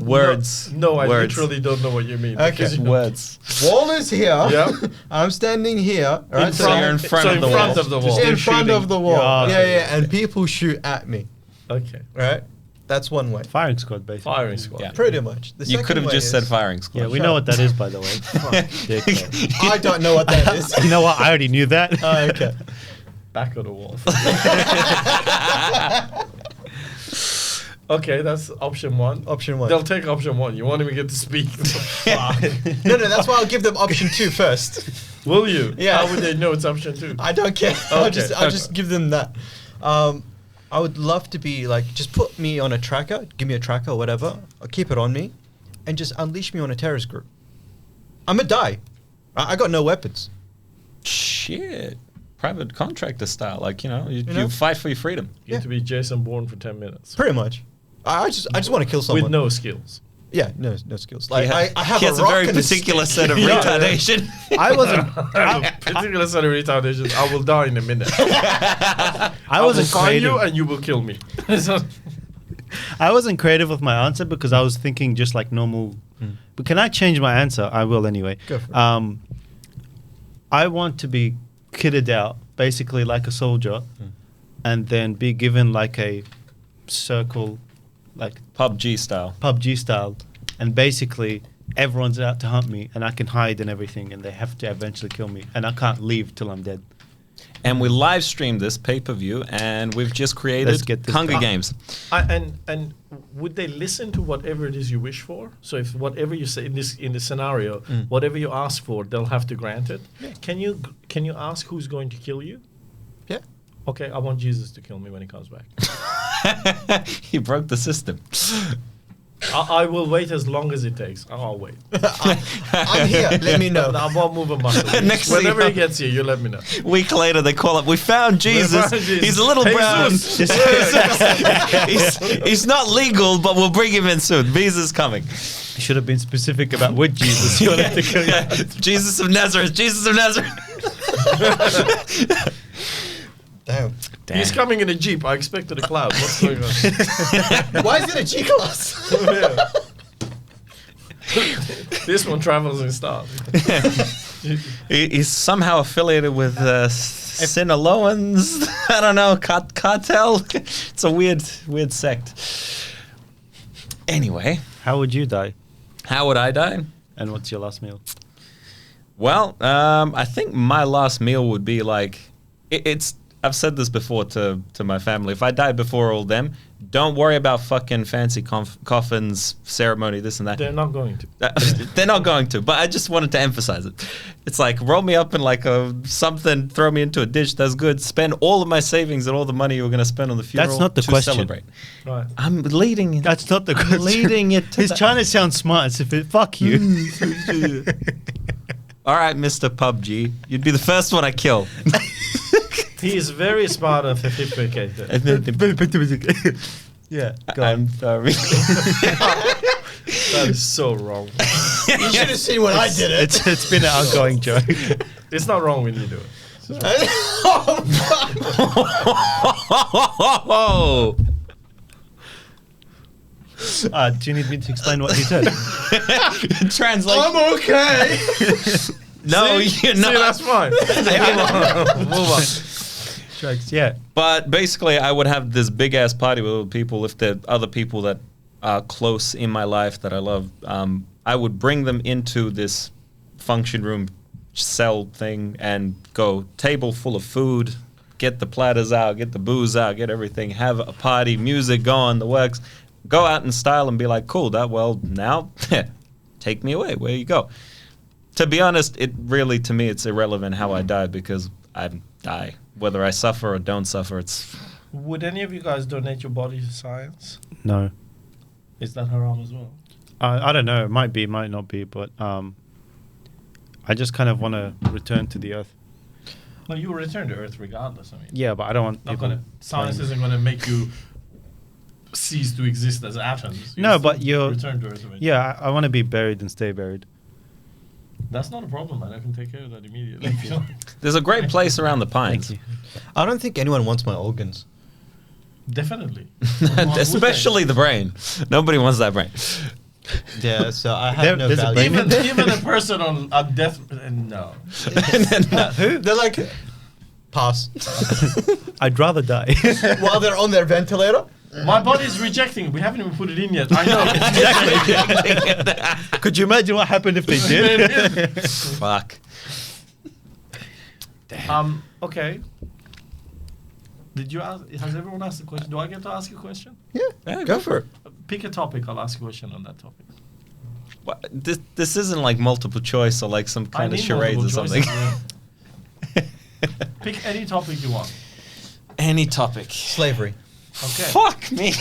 Words. No, I Words. literally don't know what you mean. Okay. because you know- Words. Wall is here. Yeah. I'm standing here. Right? So you're in front so of in the front wall. of the Just wall. in in front shooting. of the wall. Yeah, Yeah, okay. yeah. And people shoot at me. Okay. Right? That's one way. Firing squad, basically. Firing squad. Yeah. Pretty much. The You second could have way just is- said firing squad. Yeah, we know what that is, by the way. Dickhead. I don't know what that is. You know what? I already knew that. Oh, okay. Back of the wall. Okay, that's option one. Option one. They'll take option one. You won't even get to speak. No, that's why I'll give them option 2 first. Will you? Yeah. How would they know it's option 2? I don't care. I'll Okay. just give them that. I would love to be like, just put me on a tracker, give me a tracker or whatever, or keep it on me, and just unleash me on a terrorist group. I'm gonna die. I got no weapons. Shit. Private contractor style. Like, you know? you fight for your freedom. You get to be Jason Bourne for 10 minutes. Pretty much. I just want to kill someone. With no skills. Yeah, no skills. Like He I have he has a rock very and a particular stick. set of Yeah. retardation. I wasn't. I have a particular set of retardations. I will die in a minute. I will wasn't find you creative. and you will kill me. So- I wasn't creative with my answer because I was thinking just like normal. But can I change my answer? I will anyway. Go for it. I want to be kitted out, basically like a soldier, and then be given like a circle, like PUBG style. PUBG style, and basically everyone's out to hunt me, and I can hide and everything, and they have to eventually kill me, and I can't leave till I'm dead. And we live streamed this pay-per-view, and we've just created Let's get this Hunger done. Games. and would they listen to whatever it is you wish for? So if whatever you say in this scenario, whatever you ask for, they'll have to grant it. Can you ask who's going to kill you? Yeah. Okay, I want Jesus to kill me when he comes back. He broke the system. I will wait as long as it takes. I'll wait. I'm here. Let me know. I won't move a muscle. Next thing Whenever you he know- gets here, you let me know. Week later, they call up. We found Jesus. found Jesus. He's a little brown. Jesus. he's not legal, but we'll bring him in soon. Visa's coming. You should have been specific about which Jesus you wanted to kill. Jesus of Nazareth. Jesus of Nazareth. Damn. He's coming in a jeep. I expected a cloud. What's going on? Why is it a G-class? Yeah. This one travels in style. He's somehow affiliated with Sinaloans. I don't know, cartel. It's a weird sect. Anyway, How would you die? how would I die? And what's your last meal? Well, I think my last meal would be like it's. I've said this before to my family. If I die before all them, don't worry about fucking fancy coffins, ceremony, this and that. They're not going to. They're not going to, but I just wanted to emphasize it. It's like roll me up in like something, throw me into a dish. That's good. Spend all of my savings and all the money you're going to spend on the funeral. That's not the to question. Celebrate. Right. I'm leading it. That's not the question. leading it to He's that. trying to sound smart. As if it, fuck you. All right, Mr. PUBG, you'd be the first one I kill. He is very smart and sophisticated. Yeah, go on. I'm sorry. That is so wrong. You should have seen when I did it. It's been an ongoing joke. It's not wrong when you do it. Do you need me to explain what he said? Translate. okay. No, See? you're See, not. that's fine. Move on. Jokes, yeah. But basically, I would have this big ass party with people. If there are other people that are close in my life that I love, I would bring them into this function room cell thing and go table full of food, get the platters out, get the booze out, get everything, have a party, music going, the works, go out in style and be like, cool, that well now, take me away, where you go. To be honest, it really, to me, it's irrelevant how I die because I die. Whether I suffer or don't suffer, it's... Would any of you guys donate your body to science? No. Is that haram as well? I don't know. It might be, might not be, but I just kind of want to return to the earth. Well, you will return to Earth regardless. I mean, Yeah, but I don't want not people. gonna, science isn't going to make you cease to exist as atoms. You No, still but you're- return to Earth eventually. Yeah, I want to be buried and stay buried. That's not a problem, man. I can take care of that immediately. if you like. There's a great place around the pines. Thank you. I don't think anyone wants my organs. Definitely. Especially the brain. Nobody wants that brain. Yeah, so I have no There's a value. brain- Even a person on death. No. Who? They're like, pass. I'd rather die. While they're on their ventilator. My body's rejecting. We haven't even put it in yet. I know. Exactly. Could you imagine what happened if they did? Fuck. Okay. Did you ask? Has everyone asked a question? Do I get to ask a question? Yeah, go for it. Pick a topic. I'll ask a question on that topic. What, this isn't like multiple choice or like some kind of need charades or multiple something. choices, yeah. Pick any topic you want. Any topic. Slavery. Okay. Fuck me.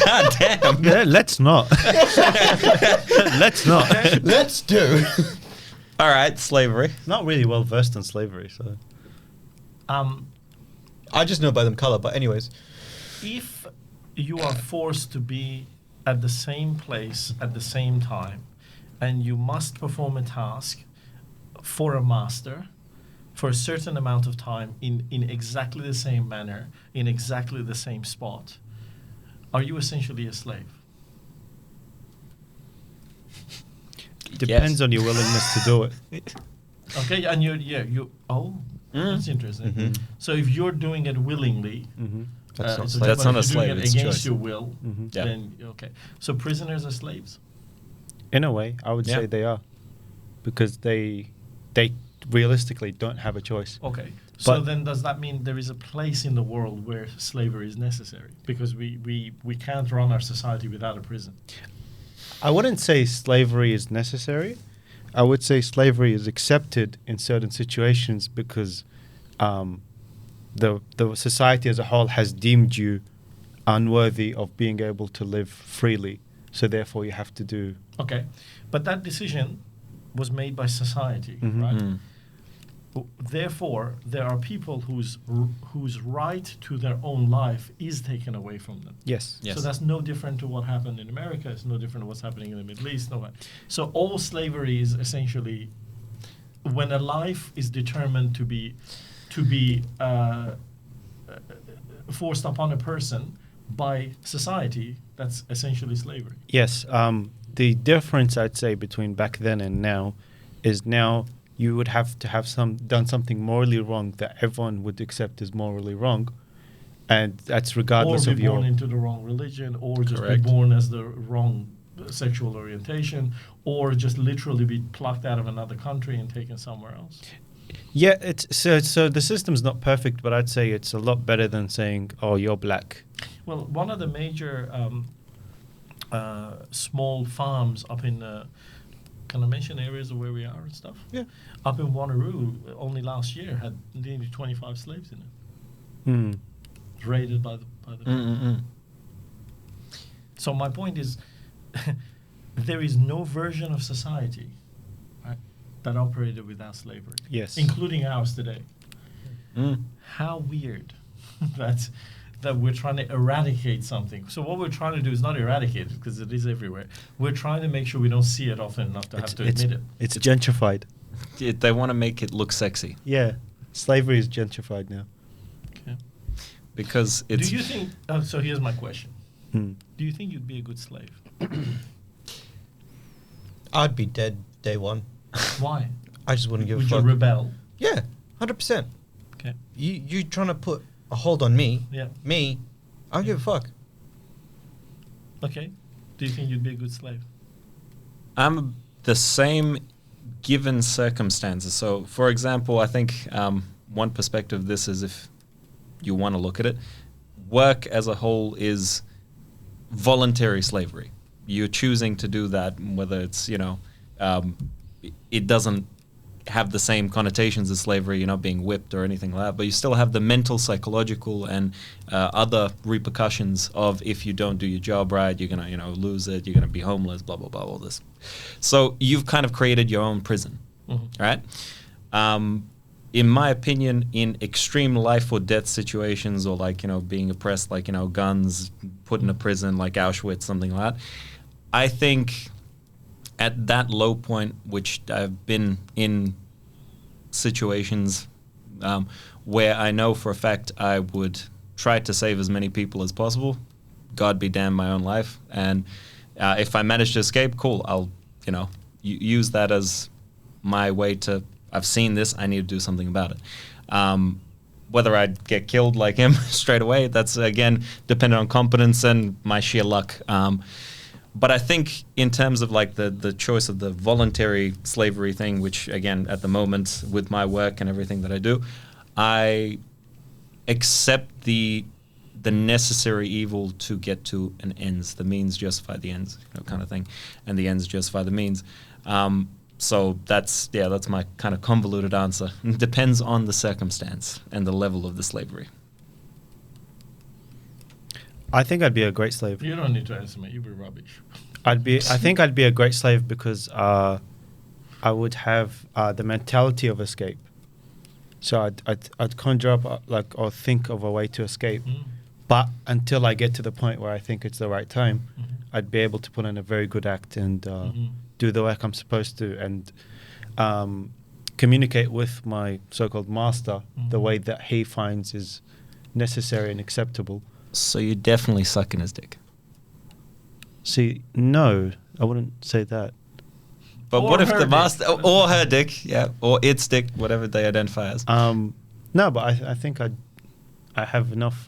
God damn. Yeah, let's not. Let's not. Okay. Let's do. All right, slavery. Not really well versed on slavery, so. I just know by them color, but anyways. If you are forced to be at the same place at the same time, and you must perform a task for a master for a certain amount of time in exactly the same manner, in exactly the same spot, are you essentially a slave? Depends Yes. on your willingness to do it. Okay, and that's interesting. Mhm. So if you're doing it willingly, Mm-hmm. That's not so slave. That's but not if a you're slave, doing it it's against choice. your will, Mm-hmm. Yeah. then okay. So prisoners are slaves. In a way, I would Yeah. say they are, because they realistically don't have a choice. Okay. So But- then does that mean there is a place in the world where slavery is necessary? Because we can't run our society without a prison. I wouldn't say slavery is necessary. I would say slavery is accepted in certain situations because the society as a whole has deemed you unworthy of being able to live freely. So therefore, you have to do. Okay. But that decision was made by society, Mhm. right? Mm. Therefore, there are people whose right to their own life is taken away from them. Yes. Yes. So that's no different to what happened in America. It's no different to what's happening in the Middle East. So all slavery is essentially when a life is determined to be forced upon a person by society. That's essentially slavery. Yes. The difference I'd say between back then and now is now you would have to have done something morally wrong that everyone would accept as morally wrong, and that's regardless or of be your. born into the wrong religion, or just Correct. be born as the wrong sexual orientation, or just literally be plucked out of another country and taken somewhere else. Yeah, it's so the system's not perfect, but I'd say it's a lot better than saying, "Oh, you're black." Well, one of the major small farms up in, can I mention areas of where we are and stuff? Yeah. Up in Wanneroo, only last year had nearly 25 slaves in it, Hmm. raided by the. Mm-mm-mm. So my point is, there is no version of society, right, that operated without slavery. Yes. Including ours today. Mm. How weird that we're trying to eradicate something. So what we're trying to do is not eradicate it, because it is everywhere. We're trying to make sure we don't see it often enough to have to admit it. It's gentrified. They want to make it look sexy Yeah. Slavery is gentrified now. Okay. because it's. Do you think? So here's my question. Hmm. Do you think you'd be a good slave? I'd be dead day one. Why? I just wouldn't give Would a you fuck. rebel? Yeah, 100%. Okay. You trying to put a hold on me? Yeah. Me? I don't give a fuck. Okay. Do you think you'd be a good slave? I'm the same given circumstances. So, for example, I think one perspective of this is, if you want to look at it, work as a whole is voluntary slavery. You're choosing to do that, whether it's, it doesn't have the same connotations as slavery. You're not being whipped or anything like that, but you still have the mental, psychological, and other repercussions of, if you don't do your job right, you're gonna, lose it. You're gonna be homeless. Blah blah blah. All this. So you've kind of created your own prison, right? In my opinion, in extreme life or death situations, or being oppressed, guns, put in a prison like Auschwitz, something like that, I think at that low point, which I've been in situations where I know for a fact I would try to save as many people as possible, God be damned, my own life. And if I manage to escape, cool, I'll, use that as my way to, I've seen this, I need to do something about it. Whether I'd get killed like him straight away, that's, again, dependent on competence and my sheer luck. But I think in terms of the choice of the voluntary slavery thing, which, again, at the moment with my work and everything that I do, I accept the necessary evil to get to an ends. The means justify the ends, kind of thing, and the ends justify the means. So that's my kind of convoluted answer. It depends on the circumstance and the level of the slavery. I think I'd be a great slave. You don't need to answer me. You'd be rubbish. I think I'd be a great slave because I would have the mentality of escape. So I'd conjure up or think of a way to escape. But until I get to the point where I think it's the right time, I'd be able to put in a very good act and do the work I'm supposed to, and communicate with my so-called master the way that he finds is necessary and acceptable. So you're definitely sucking his dick. See, no, I wouldn't say that. But Or what if her the dick. master, or her dick, or its dick, whatever they identify as? No, but I think I have enough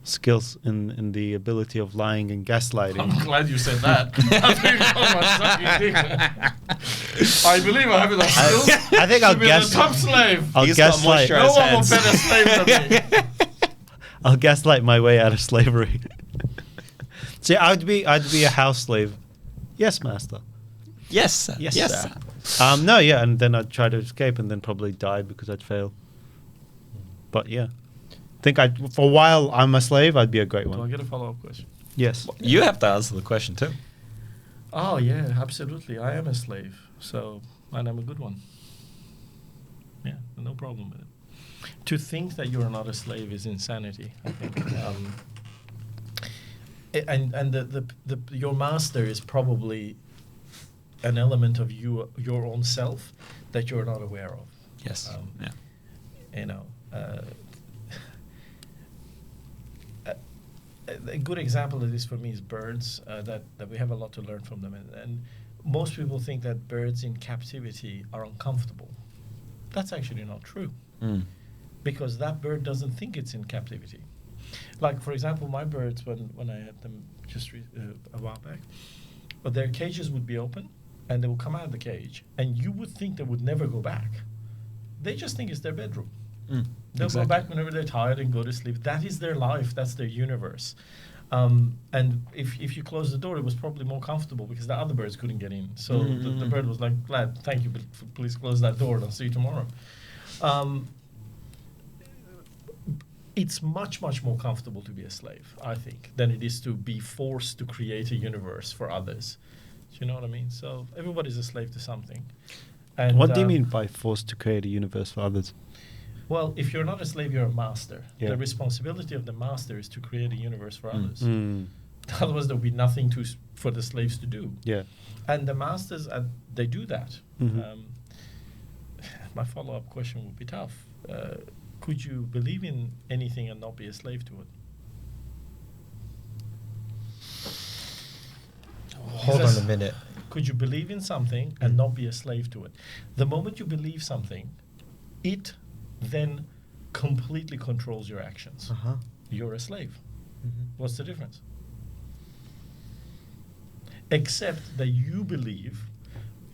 skills in the ability of lying and gaslighting. I'm glad you said that. I think you're talking about sucking dick. I believe I have enough skills. I think I'll to be gas- the top slave. I'll He's got gaslight. moisturizer. No one will hands. better slave than me. I'll gaslight my way out of slavery. See, I'd be a house slave. Yes, master. Yes, sir. Yes, yes sir. sir. No, yeah, and then I'd try to escape and then probably die because I'd fail. But yeah, for a while I'm a slave. I'd be a great Do I one. get a follow-up question? Yes. You have to answer the question too. Oh yeah, absolutely. I am a slave, and I'm a good one. Yeah, no problem with it. To think that you're not a slave is insanity, I think. And your master is probably an element of your own self that you're not aware of. Yes. Yeah. A good example of this for me is birds. That we have a lot to learn from them, and most people think that birds in captivity are uncomfortable. That's actually not true, because that bird doesn't think it's in captivity. Like, for example, my birds, when I had them just a while back, but their cages would be open, and they would come out of the cage, and you would think they would never go back. They just think it's their bedroom. They'll go back whenever they're tired and go to sleep. That is their life. That's their universe. And if you close the door, it was probably more comfortable because the other birds couldn't get in. So the bird was like, "Glad, thank you, but please close that door and I'll see you tomorrow." It's much, much more comfortable to be a slave, I think, than it is to be forced to create a universe for others. Do you know what I mean? So everybody's a slave to something. And, What do you mean by forced to create a universe for others? Well, if you're not a slave, you're a master. Yeah. The responsibility of the master is to create a universe for others. Mm. Otherwise, there'll be nothing for the slaves to do. Yeah. And the masters, they do that. Mhm. My follow-up question would be tough. Could you believe in anything and not be a slave to it? Hold on a minute. Could you believe in something and not be a slave to it? The moment you believe something, it then completely controls your actions. Uh-huh. You're a slave. Mhm. What's the difference? Except that you believe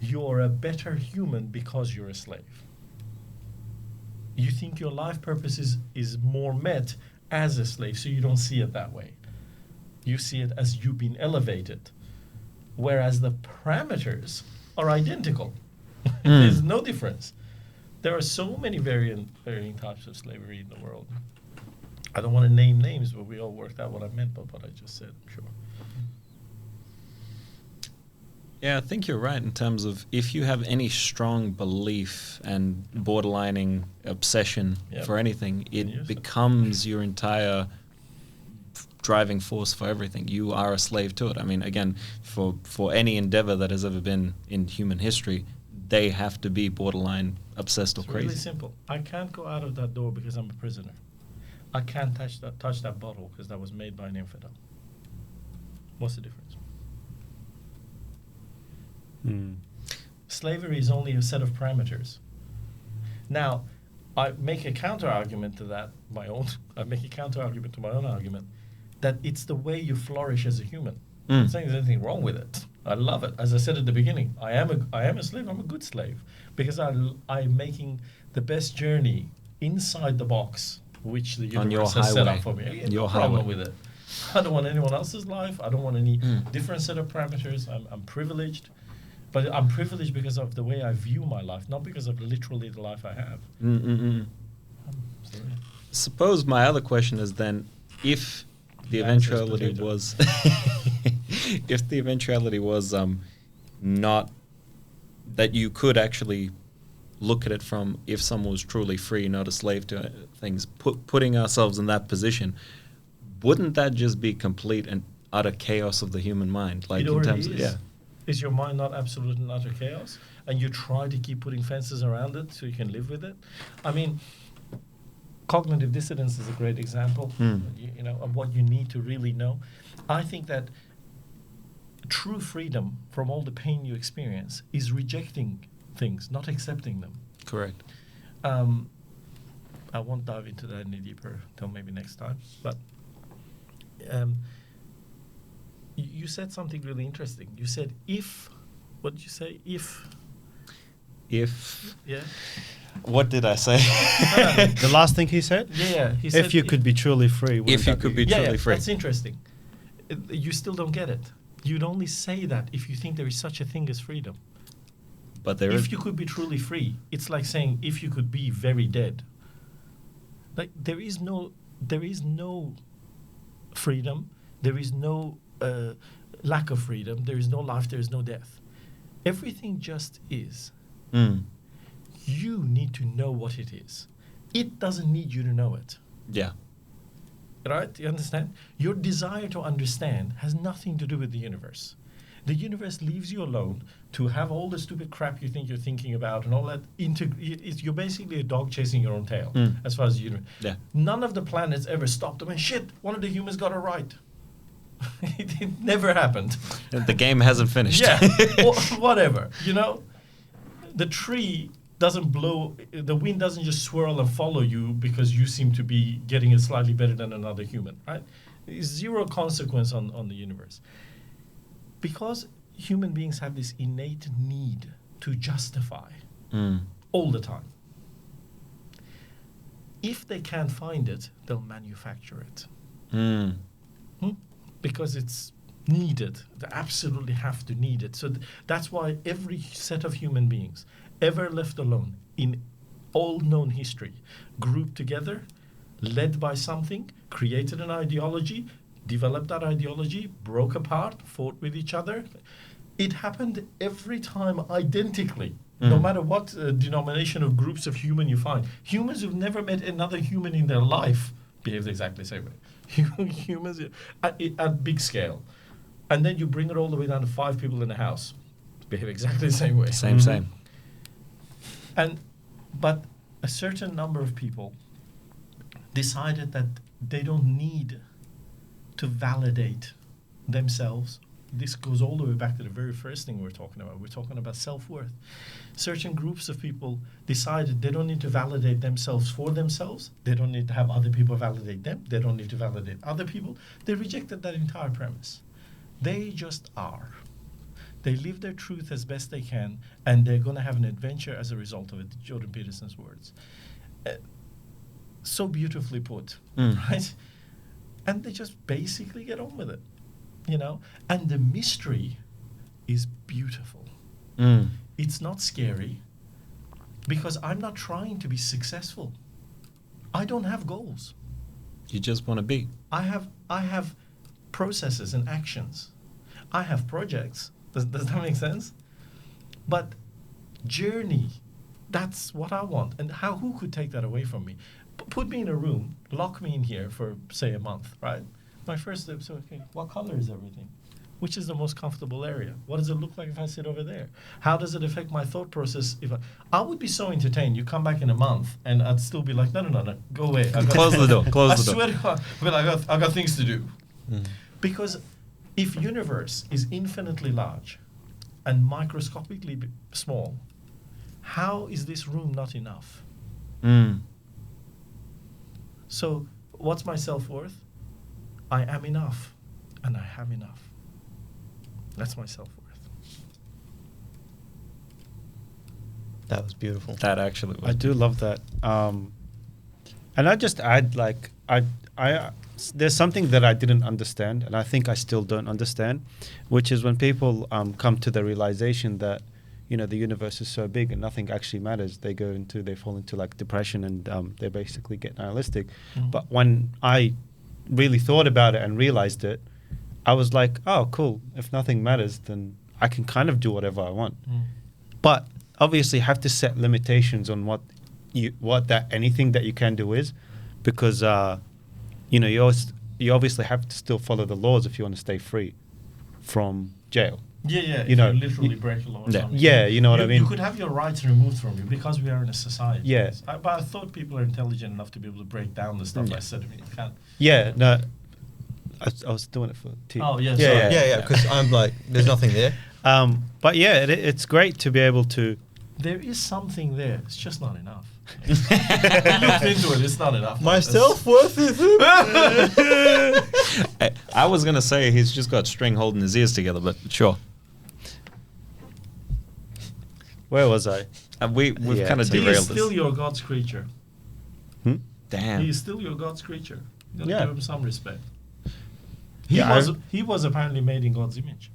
you're a better human because you're a slave. You think your life purpose is more met as a slave, so you don't see it that way. You see it as you've been elevated. Whereas the parameters are identical. There's no difference. There are so many varying types of slavery in the world. I don't want to name names, but we all worked out what I meant by what I just said, I'm sure. Yeah, I think you're right in terms of if you have any strong belief and borderlining obsession Yep. for anything, Can use it it. becomes your entire driving force for everything. You are a slave to it. I mean, again, for any endeavor that has ever been in human history, they have to be borderline obsessed or It's crazy. really simple. I can't go out of that door because I'm a prisoner. I can't touch that bottle because that was made by an infidel. What's the difference? Mm. Slavery is only a set of parameters. Now, I make a counter argument to that, I make a counter argument to my own argument, that it's the way you flourish as a human. I'm not saying there's anything wrong with it. I love it. As I said at the beginning, I am a slave. I'm a good slave because I'm making the best journey inside the box which the On your universe has set highway. up for me. I have Your no problem highway. with it. I don't want anyone else's life. I don't want any Mm. different set of parameters. I'm privileged, but I'm privileged because of the way I view my life, not because of literally the life I have. So, yeah. Suppose my other question is then, if the The answer is eventuality potato. was, if the eventuality was not that you could actually look at it from if someone was truly free, not a slave to things, putting ourselves in that position, wouldn't that just be complete and utter chaos of the human mind? Like It in already terms of, is. yeah. Is your mind not absolute and utter chaos? And you try to keep putting fences around it so you can live with it? I mean, cognitive dissonance is a great example, you know, of what you need to really know. I think that true freedom from all the pain you experience is rejecting things, not accepting them. Correct. I won't dive into that any deeper till maybe next time. But you said something really interesting. You said if, what did you say? If, yeah? What did I say? The last thing he said? Yeah, he said If you could be truly free. wouldn't If you that could be yeah, truly free. that's interesting. You still don't get it. You'd only say that if you think there is such a thing as freedom. But there is. If you could be truly free, it's like saying if you could be very dead. Like there is no freedom, there is no lack of freedom, there is no life, there is no death. Everything just is. Mm. You need to know what it is. It doesn't need you to know it. Yeah. Right? You understand? Your desire to understand has nothing to do with the universe. The universe leaves you alone to have all the stupid crap you think you're thinking about and all that. You're basically a dog chasing your own tail, as far as the universe. Yeah. None of the planets ever stopped them. And shit, one of the humans got it right. It never happened. The game hasn't finished. Yeah, whatever. You know, the tree doesn't blow, the wind doesn't just swirl and follow you because you seem to be getting it slightly better than another human, right? There's zero consequence on the universe. Because human beings have this innate need to justify all the time. If they can't find it, they'll manufacture it. Because it's needed. They absolutely have to need it. So that's why every set of human beings ever left alone in all known history, grouped together, led by something, created an ideology, developed that ideology, broke apart, fought with each other. It happened every time identically. No matter what denomination of groups of human you find, humans who've never met another human in their life behave exactly the same way. Humans at big scale. And then you bring it all the way down to 5 people in a house, behave exactly the same way. Same. But a certain number of people decided that they don't need to validate themselves. This goes all the way back to the very first thing we're talking about. We're talking about self-worth. Certain groups of people decided they don't need to validate themselves for themselves. They don't need to have other people validate them. They don't need to validate other people. They rejected that entire premise. They just are. They live their truth as best they can, and they're going to have an adventure as a result of it. Jordan Peterson's words. So beautifully put, right? And they just basically get on with it, you know? And the mystery is beautiful. It's not scary because I'm not trying to be successful. I don't have goals. You just want to be. I have processes and actions. I have projects. Does that make sense? But journey, that's what I want. And who could take that away from me? Put me in a room, lock me in here for, say, a month, right? My first step is, okay, what color is everything? Which is the most comfortable area? What does it look like if I sit over there? How does it affect my thought process? If I would be so entertained. You come back in a month, and I'd still be like, no, go away. Close the door. I swear to God, but I got things to do. Because if universe is infinitely large and microscopically small, how is this room not enough? So what's my self-worth? I am enough, and I have enough. That's my self-worth. That was beautiful. That actually was. I do love that. And I just add, like, there's something that I didn't understand, and I think I still don't understand, which is when people come to the realization that, you know, the universe is so big and nothing actually matters, they fall into like depression, and they basically get nihilistic. But when I really thought about it and realized it, I was like, oh, cool. If nothing matters, then I can kind of do whatever I want. But obviously have to set limitations on what anything that you can do is, because you know, you obviously have to still follow the laws if you want to stay free from jail. Yeah. You know, if you literally break the law or something. Yeah, you know what I mean? You could have your rights removed from you because we are in a society. Yeah. But I thought people are intelligent enough to be able to break down the stuff I said. I mean, you can't. Yeah, no, I was doing it for tea. Oh, yeah, yeah, sorry. Yeah, because I'm like, there's nothing there. But yeah, it's great to be able to. There is something there. It's just not enough. You looked into it. It's not enough. My self-worth is... I was gonna say he's just got string holding his ears together, but sure. Where was I? We've Yeah, kind of so He derailed is still this. your God's creature. Damn. He is still your God's creature. You gotta Yeah. give him some respect. Yeah, He was apparently made in God's image.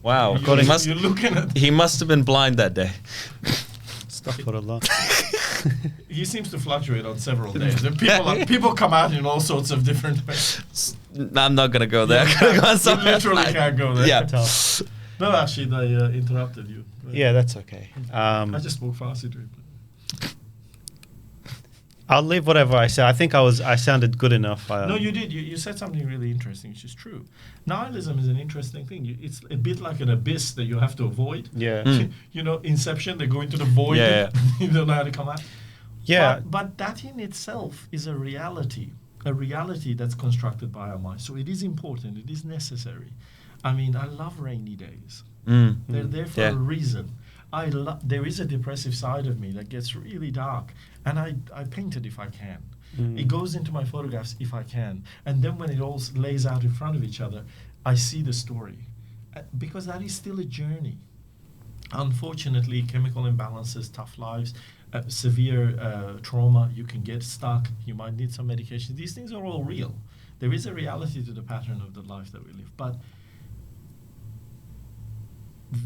Wow. You're looking at. He must have been blind that day. Astaghfirullah. He seems to fluctuate on several days. And people come out in all sorts of different ways. I'm not gonna go there. You literally can't go there. Yeah. No, actually, I interrupted you. Yeah, that's okay. I just spoke Farsi to him. I'll leave whatever I said. I think I sounded good enough. No, you did. You said something really interesting, which is true. Nihilism is an interesting thing. It's a bit like an abyss that you have to avoid. Yeah. You know, Inception, they go into the void. Yeah. You don't know how to come out. Yeah. But that in itself is a reality that's constructed by our mind. So it is important. It is necessary. I mean, I love rainy days. They're there for a reason. There is a depressive side of me that gets really dark, and I paint it if I can. It goes into my photographs if I can. And then when it all lays out in front of each other, I see the story. Because that is still a journey. Unfortunately, chemical imbalances, tough lives, severe trauma, you can get stuck, you might need some medication. These things are all real. There is a reality to the pattern of the life that we live. But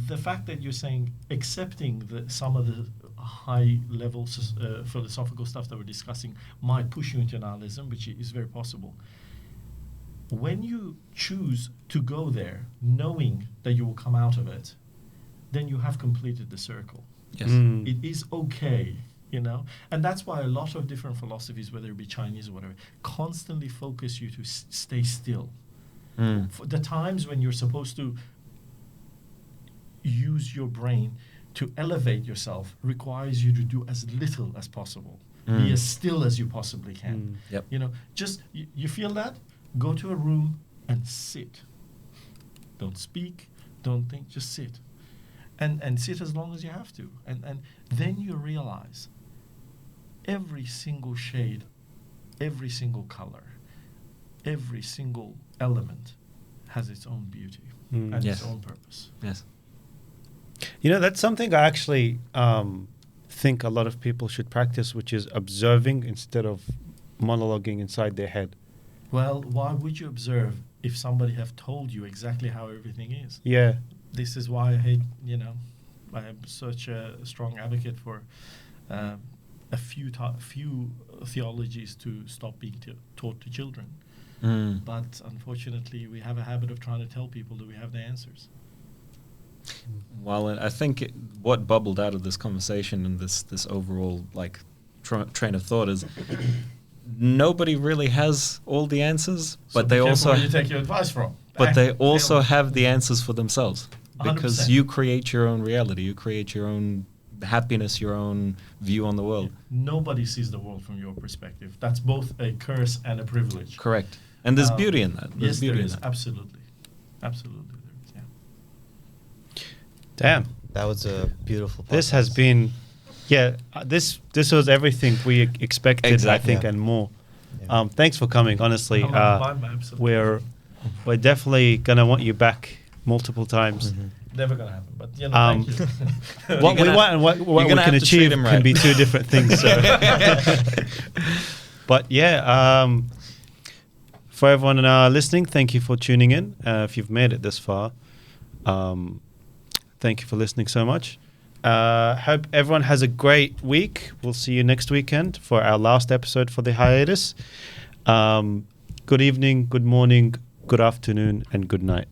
the fact that you're saying accepting some of the high level philosophical stuff that we're discussing might push you into nihilism, which is very possible. When you choose to go there, knowing that you will come out of it, then you have completed the circle. Yes. Mm. It is okay, you know, and that's why a lot of different philosophies, whether it be Chinese or whatever, constantly focus you to stay still. Mm. For the times when you're supposed to use your brain to elevate yourself requires you to do as little as possible. Mm. Be as still as you possibly can. Mm. Yep. You know, just you feel that? Go to a room and sit. Don't speak, don't think, just sit. And sit as long as you have to. And then you realize every single shade, every single color, every single element has its own beauty Mm. and Yes. its own purpose. Yes. You know, that's something I actually think a lot of people should practice, which is observing instead of monologuing inside their head. Well, why would you observe if somebody have told you exactly how everything is? Yeah. This is why I hate, you know, I am such a strong advocate for a few theologies to stop being taught to children. Mm. But unfortunately, we have a habit of trying to tell people that we have the answers. Well, I think what bubbled out of this conversation and this overall like train of thought is nobody really has all the answers, but So they be careful also where you take your advice from. but they also Fail. have the answers for themselves because 100%. you create your own reality, you create your own happiness, your own view on the world. Nobody sees the world from your perspective. That's both a curse and a privilege. Correct. And there's Um, beauty in that. There's Yes, beauty there in is. that. Absolutely. Absolutely. There is, yeah. Damn. That was a beautiful. This has podcast. been, yeah. This was everything we expected, Exactly. I think, Yeah. and more. Yeah. Thanks for coming. Honestly, Absolutely. we're definitely gonna want you back multiple times. Mhm. Never gonna happen. But you know, Um, thank you. What we gonna- want and what you're we gonna can have to treat achieve him can right. be two different things. So. But yeah, for everyone listening, thank you for tuning in. If you've made it this far, thank you for listening so much. Hope everyone has a great week. We'll see you next weekend for our last episode for the hiatus. Good evening, good morning, good afternoon, and good night.